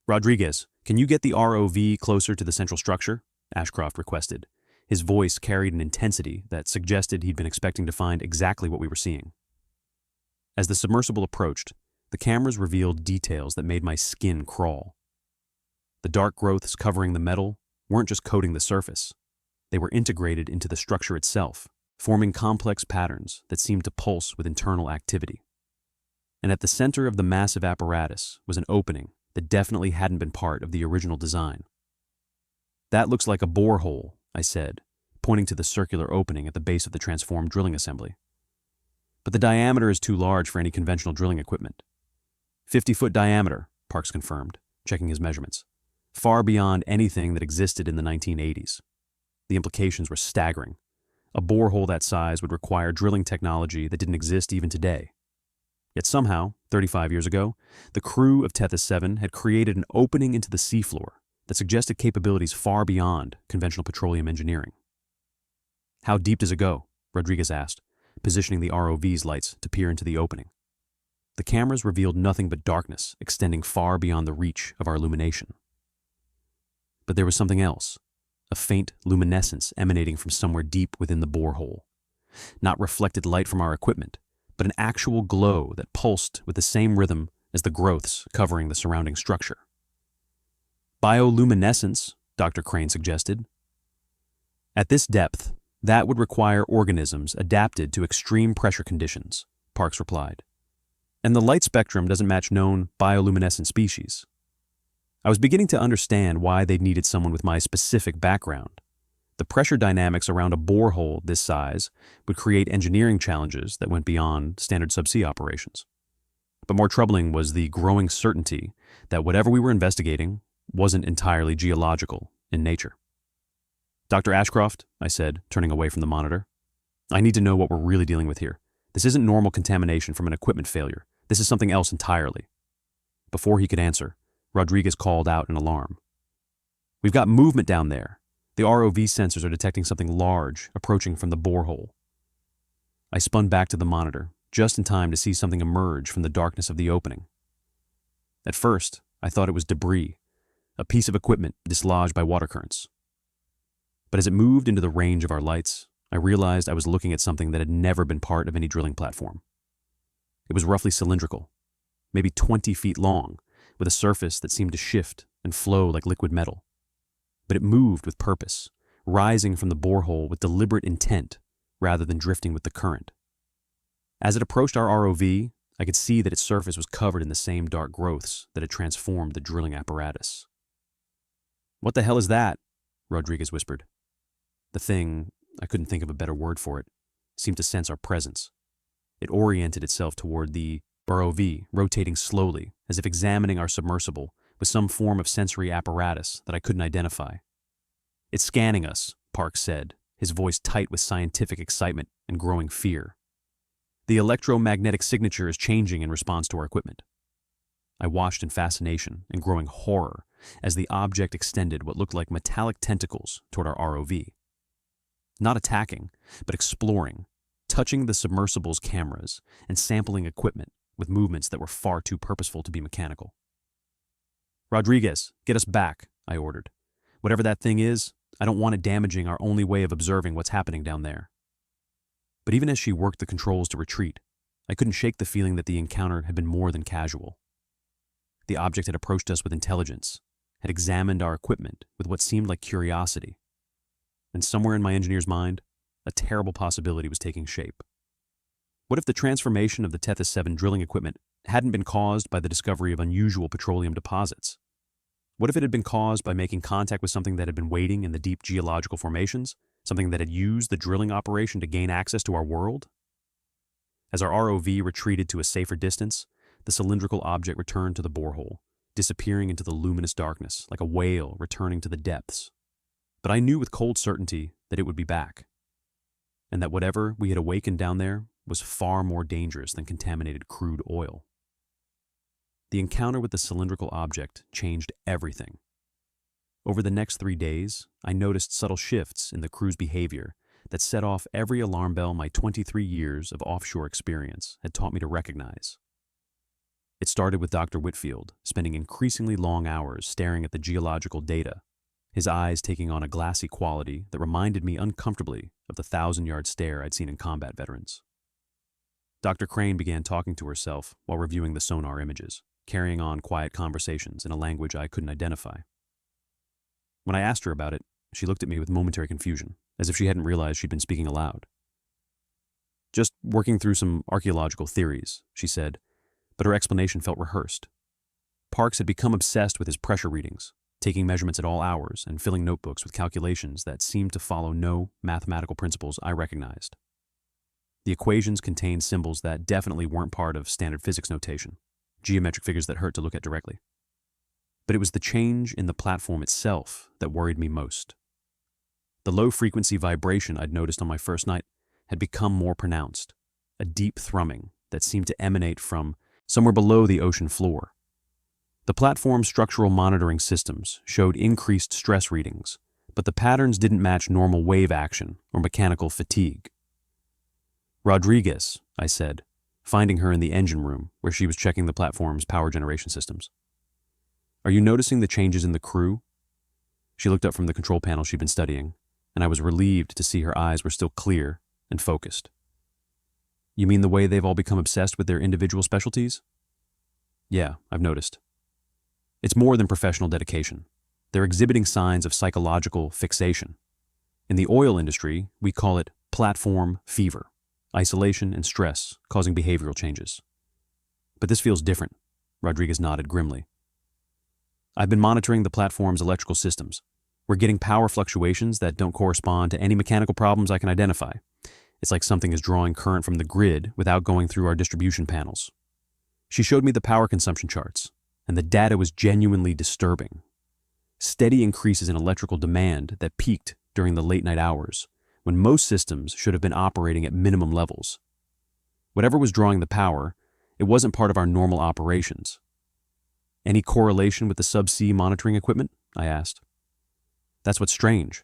"Rodriguez, can you get the ROV closer to the central structure?" Ashcroft requested. His voice carried an intensity that suggested he'd been expecting to find exactly what we were seeing. As the submersible approached, the cameras revealed details that made my skin crawl. The dark growths covering the metal weren't just coating the surface. They were integrated into the structure itself, forming complex patterns that seemed to pulse with internal activity. And at the center of the massive apparatus was an opening that definitely hadn't been part of the original design. "That looks like a borehole," I said, pointing to the circular opening at the base of the transformed drilling assembly. "But the diameter is too large for any conventional drilling equipment." 50-foot diameter, Parks confirmed, checking his measurements. Far beyond anything that existed in the 1980s. The implications were staggering. A borehole that size would require drilling technology that didn't exist even today. Yet somehow, 35 years ago, the crew of Tethys 7 had created an opening into the seafloor that suggested capabilities far beyond conventional petroleum engineering. "How deep does it go?" Rodriguez asked, positioning the ROV's lights to peer into the opening. The cameras revealed nothing but darkness extending far beyond the reach of our illumination. But there was something else, a faint luminescence emanating from somewhere deep within the borehole. Not reflected light from our equipment, but an actual glow that pulsed with the same rhythm as the growths covering the surrounding structure. "Bioluminescence," Dr. Crane suggested. "At this depth, that would require organisms adapted to extreme pressure conditions," Parks replied. "And the light spectrum doesn't match known bioluminescent species." I was beginning to understand why they'd needed someone with my specific background. The pressure dynamics around a borehole this size would create engineering challenges that went beyond standard subsea operations. But more troubling was the growing certainty that whatever we were investigating wasn't entirely geological in nature. "Dr. Ashcroft," I said, turning away from the monitor, "I need to know what we're really dealing with here. This isn't normal contamination from an equipment failure. This is something else entirely." Before he could answer, Rodriguez called out in alarm. "We've got movement down there. The ROV sensors are detecting something large approaching from the borehole." I spun back to the monitor, just in time to see something emerge from the darkness of the opening. At first, I thought it was debris, a piece of equipment dislodged by water currents. But as it moved into the range of our lights, I realized I was looking at something that had never been part of any drilling platform. It was roughly cylindrical, maybe 20 feet long, with a surface that seemed to shift and flow like liquid metal. But it moved with purpose, rising from the borehole with deliberate intent rather than drifting with the current. As it approached our ROV, I could see that its surface was covered in the same dark growths that had transformed the drilling apparatus. "What the hell is that?" Rodriguez whispered. The thing, I couldn't think of a better word for it, seemed to sense our presence. It oriented itself toward the ROV, rotating slowly, as if examining our submersible with some form of sensory apparatus that I couldn't identify. "It's scanning us," Parks said, his voice tight with scientific excitement and growing fear. "The electromagnetic signature is changing in response to our equipment." I watched in fascination and growing horror as the object extended what looked like metallic tentacles toward our ROV. Not attacking, but exploring, touching the submersible's cameras and sampling equipment with movements that were far too purposeful to be mechanical. "Rodriguez, get us back," I ordered. "Whatever that thing is, I don't want it damaging our only way of observing what's happening down there." But even as she worked the controls to retreat, I couldn't shake the feeling that the encounter had been more than casual. The object had approached us with intelligence, had examined our equipment with what seemed like curiosity. And somewhere in my engineer's mind, a terrible possibility was taking shape. What if the transformation of the Tethys 7 drilling equipment hadn't been caused by the discovery of unusual petroleum deposits? What if it had been caused by making contact with something that had been waiting in the deep geological formations, something that had used the drilling operation to gain access to our world? As our ROV retreated to a safer distance, the cylindrical object returned to the borehole, disappearing into the luminous darkness like a whale returning to the depths. But I knew with cold certainty that it would be back, and that whatever we had awakened down there was far more dangerous than contaminated crude oil. The encounter with the cylindrical object changed everything. Over the next 3 days, I noticed subtle shifts in the crew's behavior that set off every alarm bell my 23 years of offshore experience had taught me to recognize. It started with Dr. Whitfield spending increasingly long hours staring at the geological data, his eyes taking on a glassy quality that reminded me uncomfortably of the 1,000-yard stare I'd seen in combat veterans. Dr. Crane began talking to herself while reviewing the sonar images, carrying on quiet conversations in a language I couldn't identify. When I asked her about it, she looked at me with momentary confusion, as if she hadn't realized she'd been speaking aloud. "Just working through some archaeological theories," she said, but her explanation felt rehearsed. Parks had become obsessed with his pressure readings, taking measurements at all hours and filling notebooks with calculations that seemed to follow no mathematical principles I recognized. The equations contained symbols that definitely weren't part of standard physics notation, geometric figures that hurt to look at directly. But it was the change in the platform itself that worried me most. The low-frequency vibration I'd noticed on my first night had become more pronounced, a deep thrumming that seemed to emanate from somewhere below the ocean floor. The platform's structural monitoring systems showed increased stress readings, but the patterns didn't match normal wave action or mechanical fatigue. "Rodriguez," I said, finding her in the engine room where she was checking the platform's power generation systems. "Are you noticing the changes in the crew?" She looked up from the control panel she'd been studying, and I was relieved to see her eyes were still clear and focused. "You mean the way they've all become obsessed with their individual specialties?" "Yeah, I've noticed. It's more than professional dedication. They're exhibiting signs of psychological fixation. In the oil industry, we call it platform fever, isolation and stress causing behavioral changes. But this feels different," Rodriguez nodded grimly. "I've been monitoring the platform's electrical systems. We're getting power fluctuations that don't correspond to any mechanical problems I can identify. It's like something is drawing current from the grid without going through our distribution panels." She showed me the power consumption charts, and the data was genuinely disturbing. Steady increases in electrical demand that peaked during the late-night hours, when most systems should have been operating at minimum levels. Whatever was drawing the power, it wasn't part of our normal operations. "Any correlation with the subsea monitoring equipment?" I asked. "That's what's strange.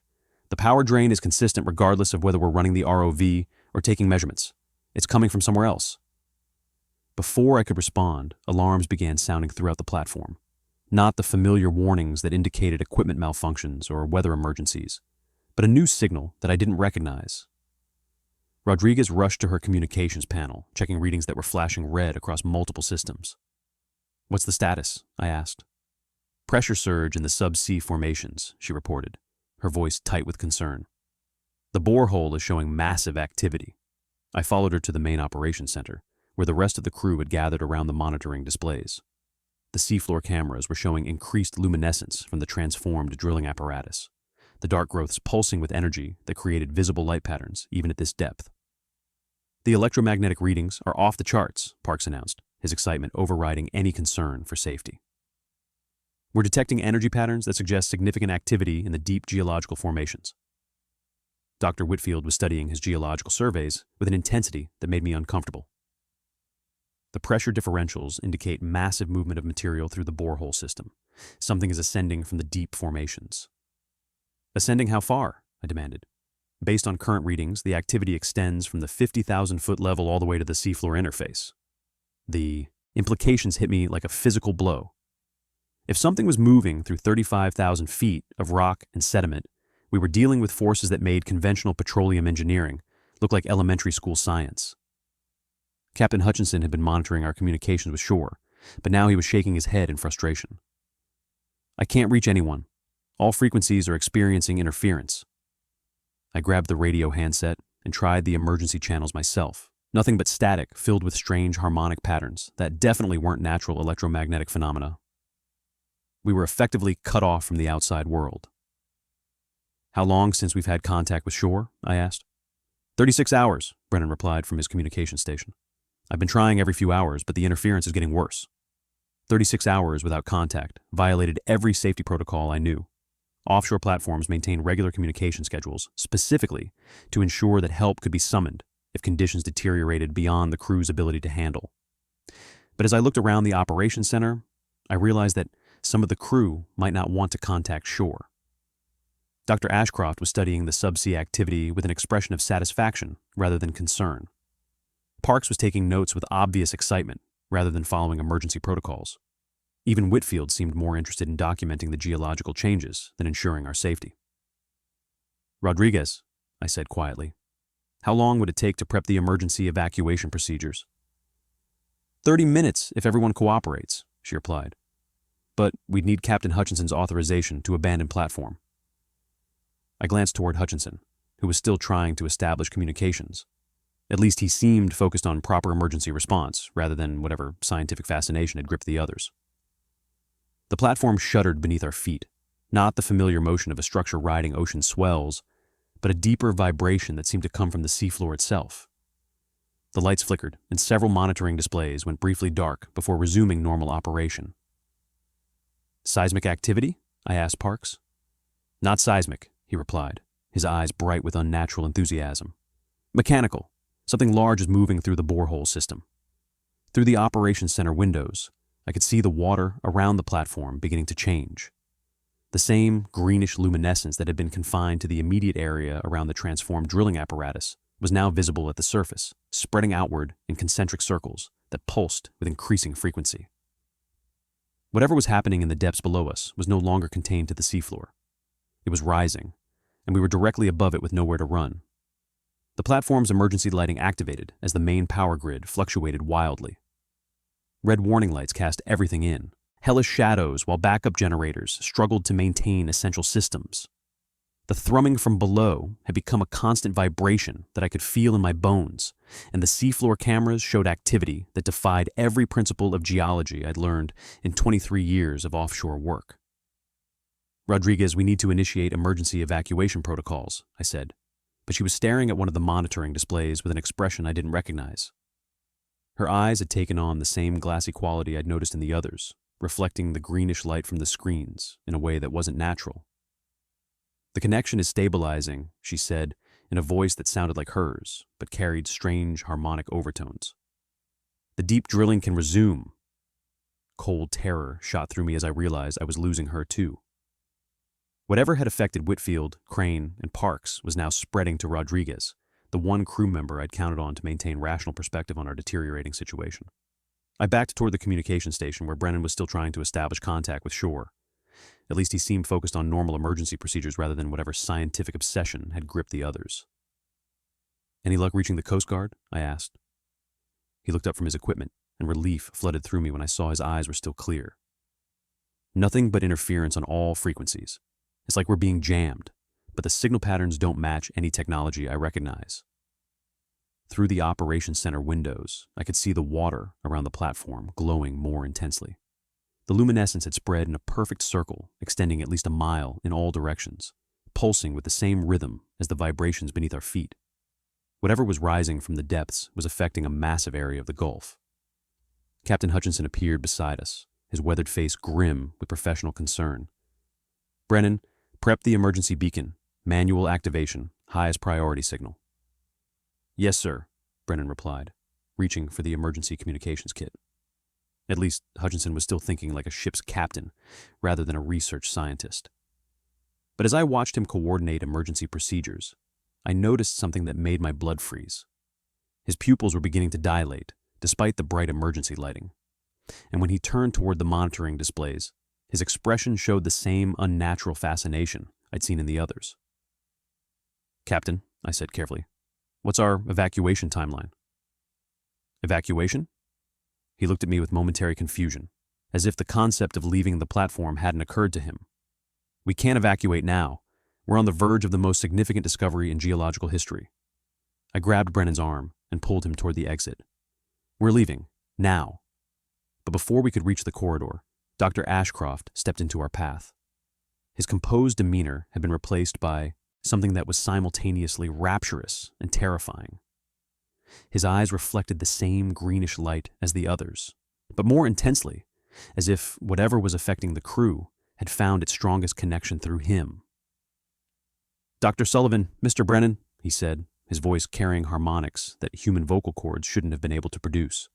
The power drain is consistent regardless of whether we're running the ROV or taking measurements. It's coming from somewhere else." Before I could respond, alarms began sounding throughout the platform. Not the familiar warnings that indicated equipment malfunctions or weather emergencies, but a new signal that I didn't recognize. Rodriguez rushed to her communications panel, checking readings that were flashing red across multiple systems. "What's the status?" I asked. "Pressure surge in the subsea formations," she reported, her voice tight with concern. "The borehole is showing massive activity." I followed her to the main operations center, where the rest of the crew had gathered around the monitoring displays. The seafloor cameras were showing increased luminescence from the transformed drilling apparatus, the dark growths pulsing with energy that created visible light patterns even at this depth. "The electromagnetic readings are off the charts," Parks announced, his excitement overriding any concern for safety. "We're detecting energy patterns that suggest significant activity in the deep geological formations." Dr. Whitfield was studying his geological surveys with an intensity that made me uncomfortable. "The pressure differentials indicate massive movement of material through the borehole system. Something is ascending from the deep formations." "Ascending how far?" I demanded. Based on current readings, the activity extends from the 50,000-foot level all the way to the seafloor interface. The implications hit me like a physical blow. If something was moving through 35,000 feet of rock and sediment, we were dealing with forces that made conventional petroleum engineering look like elementary school science. Captain Hutchinson had been monitoring our communications with shore, but now he was shaking his head in frustration. "I can't reach anyone. All frequencies are experiencing interference." I grabbed the radio handset and tried the emergency channels myself. Nothing but static filled with strange harmonic patterns that definitely weren't natural electromagnetic phenomena. We were effectively cut off from the outside world. "How long since we've had contact with shore?" I asked. 36 hours, Brennan replied from his communication station. "I've been trying every few hours, but the interference is getting worse." 36 hours without contact violated every safety protocol I knew. Offshore platforms maintain regular communication schedules, specifically to ensure that help could be summoned if conditions deteriorated beyond the crew's ability to handle. But as I looked around the operations center, I realized that some of the crew might not want to contact shore. Dr. Ashcroft was studying the subsea activity with an expression of satisfaction rather than concern. Parks was taking notes with obvious excitement rather than following emergency protocols. Even Whitfield seemed more interested in documenting the geological changes than ensuring our safety. "Rodriguez," I said quietly, "how long would it take to prep the emergency evacuation procedures?" 30 minutes if everyone cooperates, she replied. "But we'd need Captain Hutchinson's authorization to abandon platform." I glanced toward Hutchinson, who was still trying to establish communications. At least he seemed focused on proper emergency response rather than whatever scientific fascination had gripped the others. The platform shuddered beneath our feet, not the familiar motion of a structure riding ocean swells, but a deeper vibration that seemed to come from the seafloor itself. The lights flickered, and several monitoring displays went briefly dark before resuming normal operation. "Seismic activity?" I asked Parks. "Not seismic," he replied, his eyes bright with unnatural enthusiasm. "Mechanical. Something large is moving through the borehole system." Through the operations center windows, I could see the water around the platform beginning to change. The same greenish luminescence that had been confined to the immediate area around the transformed drilling apparatus was now visible at the surface, spreading outward in concentric circles that pulsed with increasing frequency. Whatever was happening in the depths below us was no longer contained to the seafloor. It was rising, and we were directly above it with nowhere to run. The platform's emergency lighting activated as the main power grid fluctuated wildly. Red warning lights cast everything in, hellish shadows while backup generators struggled to maintain essential systems. The thrumming from below had become a constant vibration that I could feel in my bones, and the seafloor cameras showed activity that defied every principle of geology I'd learned in 23 years of offshore work. "Rodriguez, we need to initiate emergency evacuation protocols," I said, but she was staring at one of the monitoring displays with an expression I didn't recognize. Her eyes had taken on the same glassy quality I'd noticed in the others, reflecting the greenish light from the screens in a way that wasn't natural. "The connection is stabilizing," she said, in a voice that sounded like hers, but carried strange harmonic overtones. "The deep drilling can resume." Cold terror shot through me as I realized I was losing her too. Whatever had affected Whitfield, Crane, and Parks was now spreading to Rodriguez, the one crew member I'd counted on to maintain rational perspective on our deteriorating situation. I backed toward the communication station where Brennan was still trying to establish contact with shore. At least he seemed focused on normal emergency procedures rather than whatever scientific obsession had gripped the others. "Any luck reaching the Coast Guard?" I asked. He looked up from his equipment, and relief flooded through me when I saw his eyes were still clear. "Nothing but interference on all frequencies. It's like we're being jammed, but the signal patterns don't match any technology I recognize." Through the operations center windows, I could see the water around the platform glowing more intensely. The luminescence had spread in a perfect circle, extending at least a mile in all directions, pulsing with the same rhythm as the vibrations beneath our feet. Whatever was rising from the depths was affecting a massive area of the Gulf. Captain Hutchinson appeared beside us, his weathered face grim with professional concern. "Brennan, prep the emergency beacon. Manual activation, highest priority signal." "Yes, sir," Brennan replied, reaching for the emergency communications kit. At least Hutchinson was still thinking like a ship's captain rather than a research scientist. But as I watched him coordinate emergency procedures, I noticed something that made my blood freeze. His pupils were beginning to dilate, despite the bright emergency lighting. And when he turned toward the monitoring displays, his expression showed the same unnatural fascination I'd seen in the others. "Captain," I said carefully, "what's our evacuation timeline?" "Evacuation?" He looked at me with momentary confusion, as if the concept of leaving the platform hadn't occurred to him. "We can't evacuate now. We're on the verge of the most significant discovery in geological history." I grabbed Brennan's arm and pulled him toward the exit. "We're leaving, now." But before we could reach the corridor, Dr. Ashcroft stepped into our path. His composed demeanor had been replaced by something that was simultaneously rapturous and terrifying. His eyes reflected the same greenish light as the others, but more intensely, as if whatever was affecting the crew had found its strongest connection through him. "Dr. Sullivan, Mr. Brennan," he said, his voice carrying harmonics that human vocal cords shouldn't have been able to produce.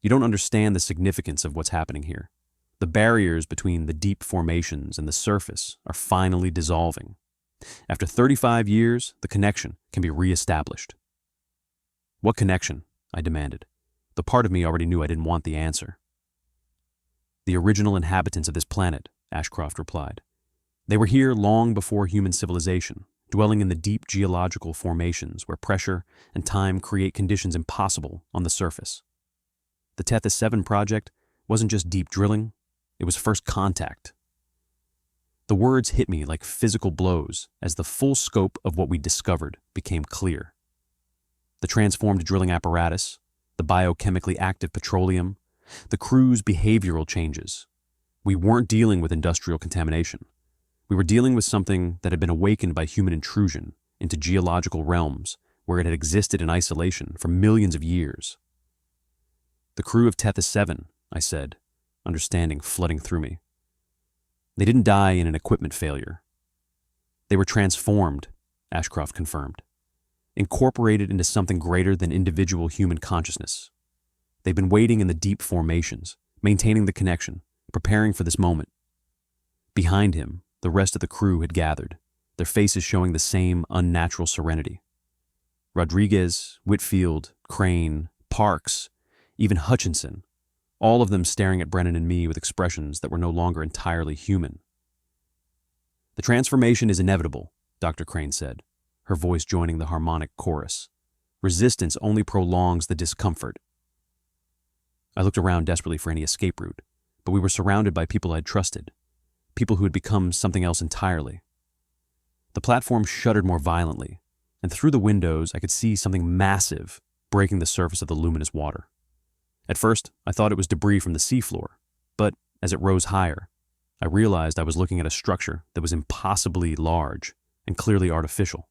"You don't understand the significance of what's happening here. The barriers between the deep formations and the surface are finally dissolving. After 35 years, the connection can be reestablished." "What connection?" I demanded. The part of me already knew I didn't want the answer. "The original inhabitants of this planet," Ashcroft replied. "They were here long before human civilization, dwelling in the deep geological formations where pressure and time create conditions impossible on the surface. The Tethys 7 project wasn't just deep drilling, it was first contact." The words hit me like physical blows as the full scope of what we discovered became clear. The transformed drilling apparatus, the biochemically active petroleum, the crew's behavioral changes. We weren't dealing with industrial contamination. We were dealing with something that had been awakened by human intrusion into geological realms where it had existed in isolation for millions of years. "The crew of Tethys 7, I said, understanding flooding through me. "They didn't die in an equipment failure. They were transformed," Ashcroft confirmed, "incorporated into something greater than individual human consciousness. They've been waiting in the deep formations, maintaining the connection, preparing for this moment." Behind him, the rest of the crew had gathered, their faces showing the same unnatural serenity. Rodriguez, Whitfield, Crane, Parks, even Hutchinson, all of them staring at Brennan and me with expressions that were no longer entirely human. "The transformation is inevitable," Dr. Crane said, her voice joining the harmonic chorus. "Resistance only prolongs the discomfort." I looked around desperately for any escape route, but we were surrounded by people I'd trusted, people who had become something else entirely. The platform shuddered more violently, and through the windows I could see something massive breaking the surface of the luminous water. At first, I thought it was debris from the seafloor, but as it rose higher, I realized I was looking at a structure that was impossibly large and clearly artificial.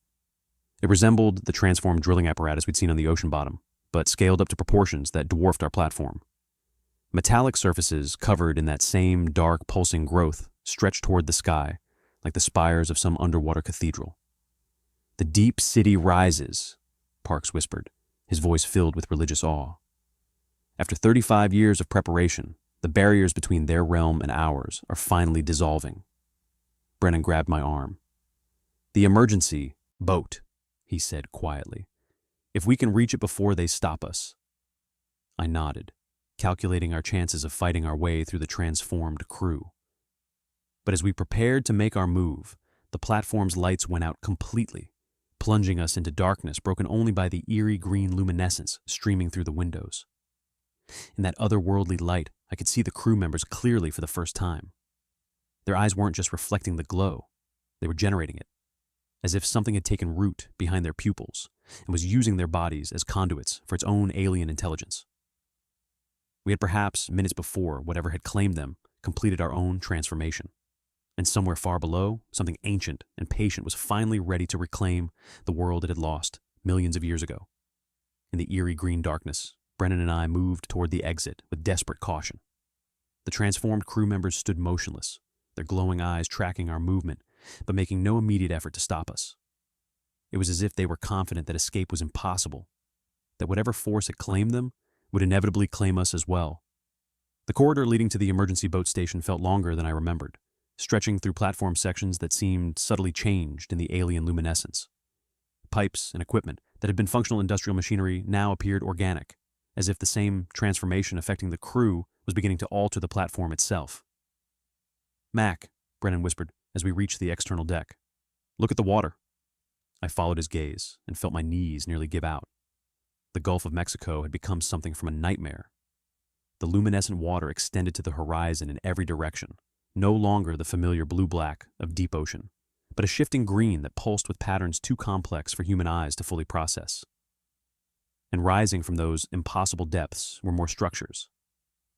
It resembled the transformed drilling apparatus we'd seen on the ocean bottom, but scaled up to proportions that dwarfed our platform. Metallic surfaces covered in that same dark, pulsing growth stretched toward the sky, like the spires of some underwater cathedral. "The deep city rises," Parks whispered, his voice filled with religious awe. "After 35 years of preparation, the barriers between their realm and ours are finally dissolving." Brennan grabbed my arm. "The emergency boat," he said quietly. "If we can reach it before they stop us." I nodded, calculating our chances of fighting our way through the transformed crew. But as we prepared to make our move, the platform's lights went out completely, plunging us into darkness broken only by the eerie green luminescence streaming through the windows. In that otherworldly light, I could see the crew members clearly for the first time. Their eyes weren't just reflecting the glow, they were generating it, as if something had taken root behind their pupils and was using their bodies as conduits for its own alien intelligence. We had perhaps, minutes before whatever had claimed them, completed our own transformation. And somewhere far below, something ancient and patient was finally ready to reclaim the world it had lost millions of years ago. In the eerie green darkness, Brennan and I moved toward the exit with desperate caution. The transformed crew members stood motionless, their glowing eyes tracking our movement, but making no immediate effort to stop us. It was as if they were confident that escape was impossible, that whatever force had claimed them would inevitably claim us as well. The corridor leading to the emergency boat station felt longer than I remembered, stretching through platform sections that seemed subtly changed in the alien luminescence. Pipes and equipment that had been functional industrial machinery now appeared organic, as if the same transformation affecting the crew was beginning to alter the platform itself. "Mac," Brennan whispered as we reached the external deck. "Look at the water." I followed his gaze and felt my knees nearly give out. The Gulf of Mexico had become something from a nightmare. The luminescent water extended to the horizon in every direction, no longer the familiar blue-black of deep ocean, but a shifting green that pulsed with patterns too complex for human eyes to fully process. And rising from those impossible depths were more structures,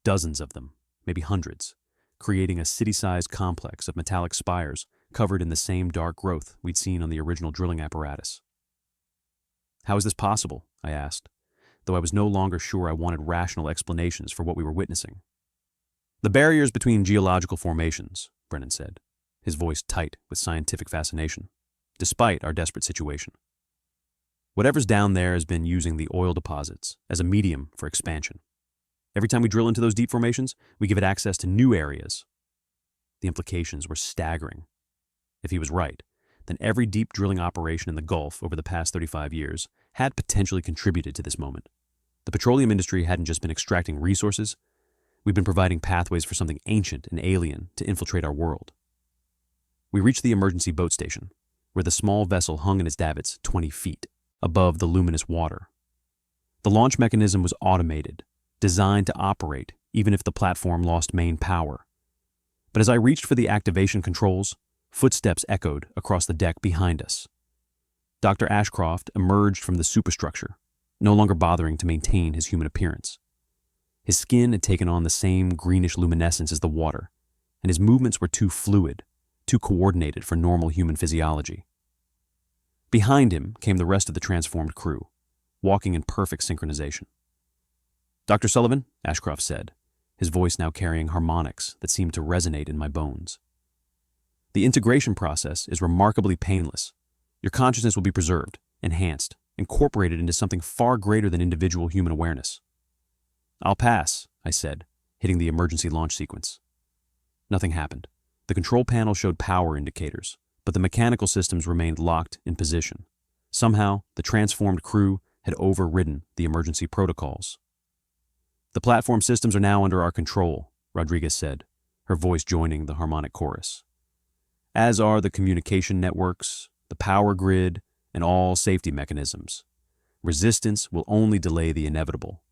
dozens of them, maybe hundreds, creating a city-sized complex of metallic spires covered in the same dark growth we'd seen on the original drilling apparatus. "How is this possible?" I asked, though I was no longer sure I wanted rational explanations for what we were witnessing. "The barriers between geological formations," Brennan said, his voice tight with scientific fascination, despite our desperate situation. "Whatever's down there has been using the oil deposits as a medium for expansion. Every time we drill into those deep formations, we give it access to new areas." The implications were staggering. If he was right, then every deep drilling operation in the Gulf over the past 35 years had potentially contributed to this moment. The petroleum industry hadn't just been extracting resources, we'd been providing pathways for something ancient and alien to infiltrate our world. We reached the emergency boat station, where the small vessel hung in its davits 20 feet above the luminous water. The launch mechanism was automated, designed to operate even if the platform lost main power. But as I reached for the activation controls, footsteps echoed across the deck behind us. Dr. Ashcroft emerged from the superstructure, no longer bothering to maintain his human appearance. His skin had taken on the same greenish luminescence as the water, and his movements were too fluid, too coordinated for normal human physiology. Behind him came the rest of the transformed crew, walking in perfect synchronization. "Dr. Sullivan," Ashcroft said, his voice now carrying harmonics that seemed to resonate in my bones. "The integration process is remarkably painless. Your consciousness will be preserved, enhanced, incorporated into something far greater than individual human awareness." "I'll pass," I said, hitting the emergency launch sequence. Nothing happened. The control panel showed power indicators, but the mechanical systems remained locked in position. Somehow, the transformed crew had overridden the emergency protocols. "The platform systems are now under our control," Rodriguez said, her voice joining the harmonic chorus. "As are the communication networks, the power grid, and all safety mechanisms. Resistance will only delay the inevitable."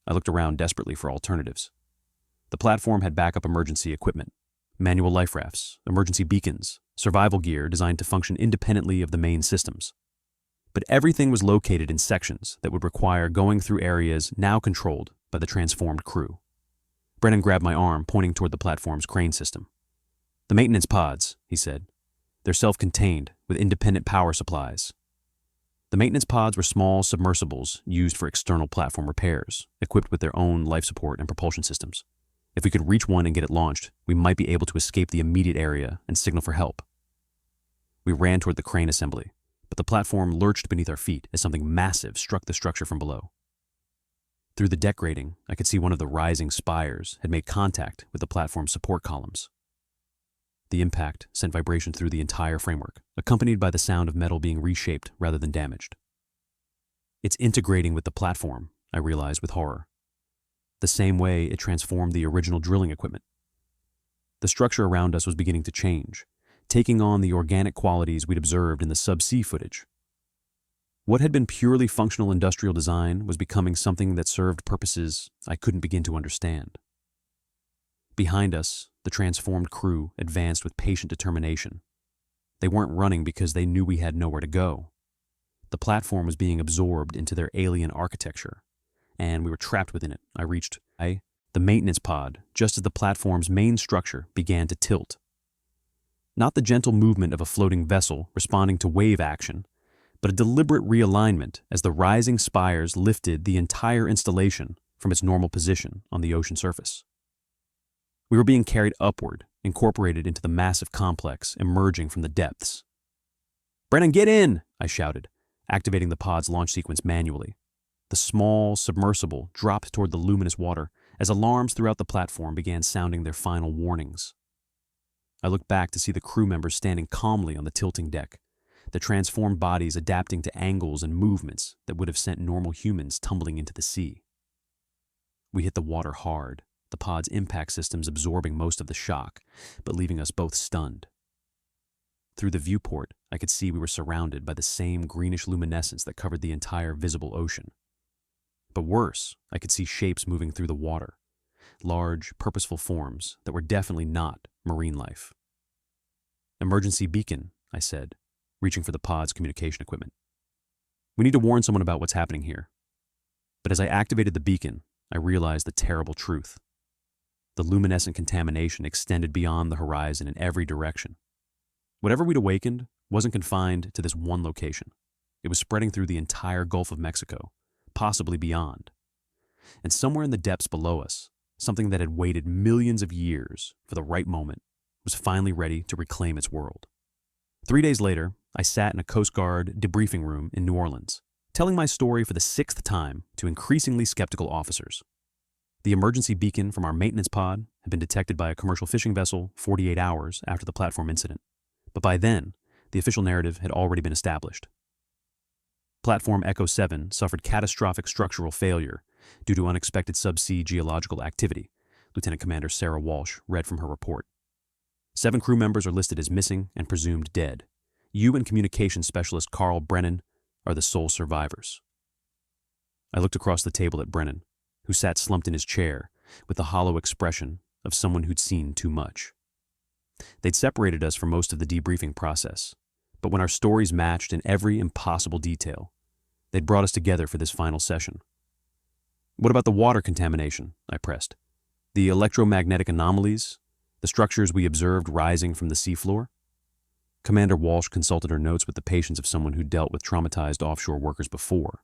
I looked around desperately for alternatives. The platform had backup emergency equipment, manual life rafts, emergency beacons, survival gear designed to function independently of the main systems. But everything was located in sections that would require going through areas now controlled by the transformed crew. Brennan grabbed my arm, pointing toward the platform's crane system. "The maintenance pods," he said. "They're self-contained, with independent power supplies." The maintenance pods were small submersibles used for external platform repairs, equipped with their own life support and propulsion systems. If we could reach one and get it launched, we might be able to escape the immediate area and signal for help. We ran toward the crane assembly, but the platform lurched beneath our feet as something massive struck the structure from below. Through the deck grating, I could see one of the rising spires had made contact with the platform's support columns. The impact sent vibration through the entire framework, accompanied by the sound of metal being reshaped rather than damaged. "It's integrating with the platform," I realized with horror. The same way it transformed the original drilling equipment. The structure around us was beginning to change, taking on the organic qualities we'd observed in the subsea footage. What had been purely functional industrial design was becoming something that served purposes I couldn't begin to understand. Behind us, the transformed crew advanced with patient determination. They weren't running because they knew we had nowhere to go. The platform was being absorbed into their alien architecture, and we were trapped within it. I reached the maintenance pod just as the platform's main structure began to tilt. Not the gentle movement of a floating vessel responding to wave action, but a deliberate realignment as the rising spires lifted the entire installation from its normal position on the ocean surface. We were being carried upward, incorporated into the massive complex emerging from the depths. "Brennan, get in!" I shouted, activating the pod's launch sequence manually. The small submersible dropped toward the luminous water as alarms throughout the platform began sounding their final warnings. I looked back to see the crew members standing calmly on the tilting deck, the transformed bodies adapting to angles and movements that would have sent normal humans tumbling into the sea. We hit the water hard, the pod's impact systems absorbing most of the shock, but leaving us both stunned. Through the viewport, I could see we were surrounded by the same greenish luminescence that covered the entire visible ocean. But worse, I could see shapes moving through the water, large, purposeful forms that were definitely not marine life. "Emergency beacon," I said, reaching for the pod's communication equipment. "We need to warn someone about what's happening here." But as I activated the beacon, I realized the terrible truth. The luminescent contamination extended beyond the horizon in every direction. Whatever we'd awakened wasn't confined to this one location. It was spreading through the entire Gulf of Mexico, possibly beyond. And somewhere in the depths below us, something that had waited millions of years for the right moment was finally ready to reclaim its world. 3 days later, I sat in a Coast Guard debriefing room in New Orleans, telling my story for the 6th time to increasingly skeptical officers. The emergency beacon from our maintenance pod had been detected by a commercial fishing vessel 48 hours after the platform incident, but by then, the official narrative had already been established. Platform Echo 7 suffered catastrophic structural failure due to unexpected subsea geological activity, Lieutenant Commander Sarah Walsh read from her report. 7 crew members are listed as missing and presumed dead. You and communications specialist Carl Brennan are the sole survivors. I looked across the table at Brennan, who sat slumped in his chair with the hollow expression of someone who'd seen too much. They'd separated us for most of the debriefing process, but when our stories matched in every impossible detail, they'd brought us together for this final session. "What about the water contamination?" I pressed. "The electromagnetic anomalies? The structures we observed rising from the seafloor?" Commander Walsh consulted her notes with the patience of someone who dealt with traumatized offshore workers before.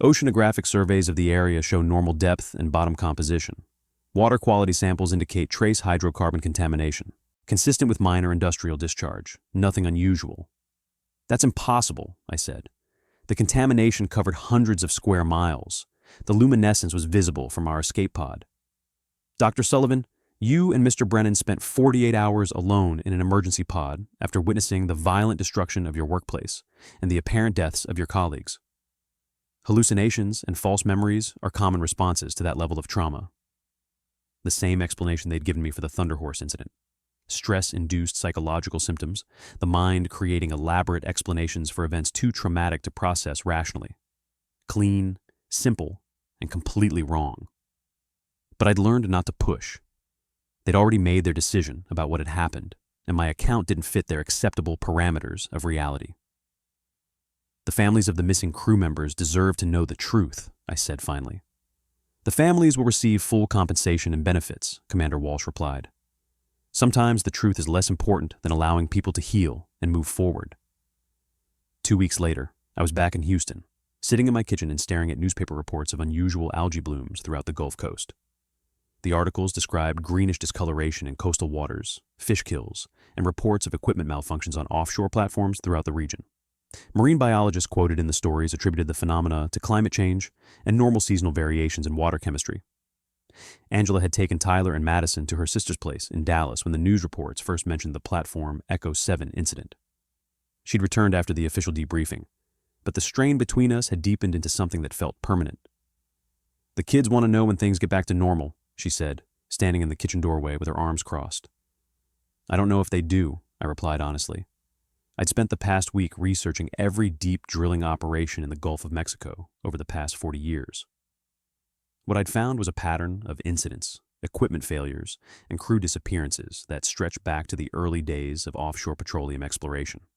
"Oceanographic surveys of the area show normal depth and bottom composition. Water quality samples indicate trace hydrocarbon contamination, consistent with minor industrial discharge, nothing unusual." "That's impossible," I said. "The contamination covered hundreds of square miles. The luminescence was visible from our escape pod." "Dr. Sullivan, you and Mr. Brennan spent 48 hours alone in an emergency pod after witnessing the violent destruction of your workplace and the apparent deaths of your colleagues. Hallucinations and false memories are common responses to that level of trauma." The same explanation they'd given me for the Thunder Horse incident. Stress-induced psychological symptoms, the mind creating elaborate explanations for events too traumatic to process rationally. Clean, simple, and completely wrong. But I'd learned not to push. They'd already made their decision about what had happened, and my account didn't fit their acceptable parameters of reality. "The families of the missing crew members deserve to know the truth," I said finally. "The families will receive full compensation and benefits," Commander Walsh replied. "Sometimes the truth is less important than allowing people to heal and move forward." 2 weeks later, I was back in Houston, sitting in my kitchen and staring at newspaper reports of unusual algae blooms throughout the Gulf Coast. The articles described greenish discoloration in coastal waters, fish kills, and reports of equipment malfunctions on offshore platforms throughout the region. Marine biologists quoted in the stories attributed the phenomena to climate change and normal seasonal variations in water chemistry. Angela had taken Tyler and Madison to her sister's place in Dallas when the news reports first mentioned the platform Echo 7 incident. She'd returned after the official debriefing, but the strain between us had deepened into something that felt permanent. "The kids want to know when things get back to normal," she said, standing in the kitchen doorway with her arms crossed. "I don't know if they do," I replied honestly. I'd spent the past week researching every deep drilling operation in the Gulf of Mexico over the past 40 years. What I'd found was a pattern of incidents, equipment failures, and crew disappearances that stretched back to the early days of offshore petroleum exploration.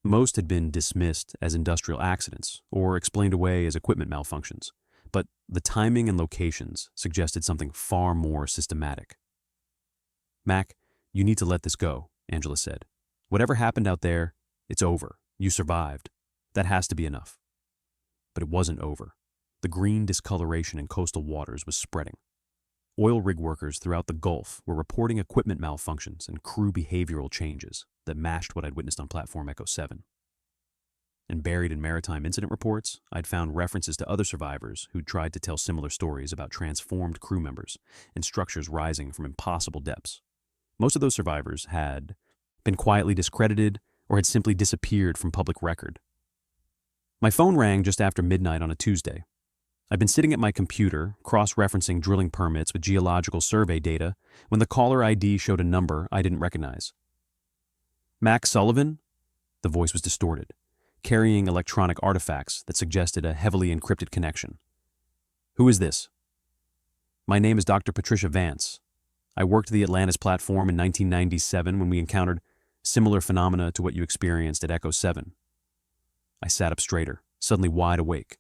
Most had been dismissed as industrial accidents or explained away as equipment malfunctions, but the timing and locations suggested something far more systematic. "Mac, you need to let this go," Angela said. "Whatever happened out there, it's over. You survived. That has to be enough." But it wasn't over. The green discoloration in coastal waters was spreading. Oil rig workers throughout the Gulf were reporting equipment malfunctions and crew behavioral changes that matched what I'd witnessed on Platform Echo 7. And buried in maritime incident reports, I'd found references to other survivors who'd tried to tell similar stories about transformed crew members and structures rising from impossible depths. Most of those survivors had been quietly discredited or had simply disappeared from public record. My phone rang just after midnight on a Tuesday. I'd been sitting at my computer, cross-referencing drilling permits with geological survey data, when the caller ID showed a number I didn't recognize. Max Sullivan? The voice was distorted, carrying electronic artifacts that suggested a heavily encrypted connection. Who is this? My name is Dr. Patricia Vance. I worked the Atlantis platform in 1997 when we encountered similar phenomena to what you experienced at Echo 7. I sat up straighter, suddenly wide awake.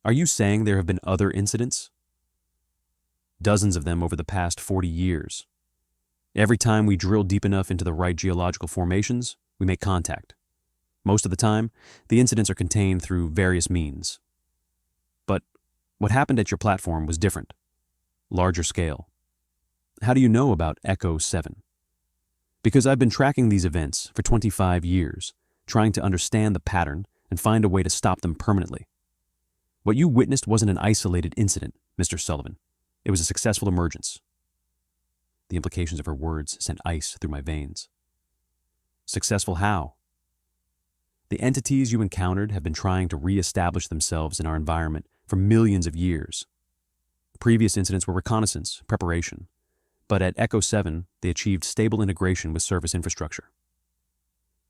Are you saying there have been other incidents? Dozens of them over the past 40 years. Every time we drill deep enough into the right geological formations, we make contact. Most of the time, the incidents are contained through various means. But what happened at your platform was different, larger scale. How do you know about Echo 7? Because I've been tracking these events for 25 years, trying to understand the pattern and find a way to stop them permanently. What you witnessed wasn't an isolated incident, Mr. Sullivan. It was a successful emergence. The implications of her words sent ice through my veins. Successful how? The entities you encountered have been trying to re-establish themselves in our environment for millions of years. Previous incidents were reconnaissance, preparation, but at Echo 7, they achieved stable integration with surface infrastructure.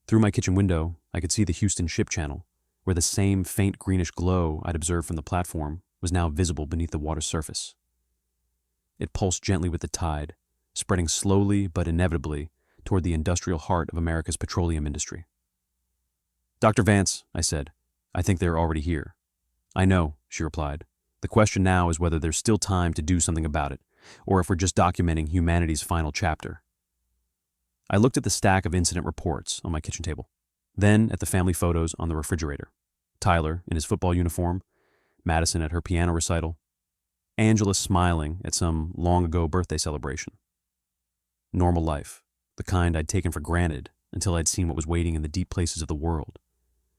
Through my kitchen window, I could see the Houston ship channel, where the same faint greenish glow I'd observed from the platform was now visible beneath the water's surface. It pulsed gently with the tide, spreading slowly but inevitably toward the industrial heart of America's petroleum industry. Dr. Vance, I said, I think they're already here. I know, she replied. The question now is whether there's still time to do something about it, or if we're just documenting humanity's final chapter. I looked at the stack of incident reports on my kitchen table, then at the family photos on the refrigerator. Tyler in his football uniform, Madison at her piano recital, Angela smiling at some long-ago birthday celebration. Normal life, the kind I'd taken for granted until I'd seen what was waiting in the deep places of the world.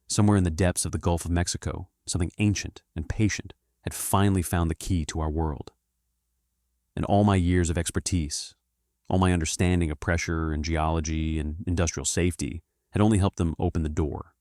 Somewhere in the depths of the Gulf of Mexico, something ancient and patient had finally found the key to our world. And all my years of expertise, all my understanding of pressure and geology and industrial safety had only helped them open the door.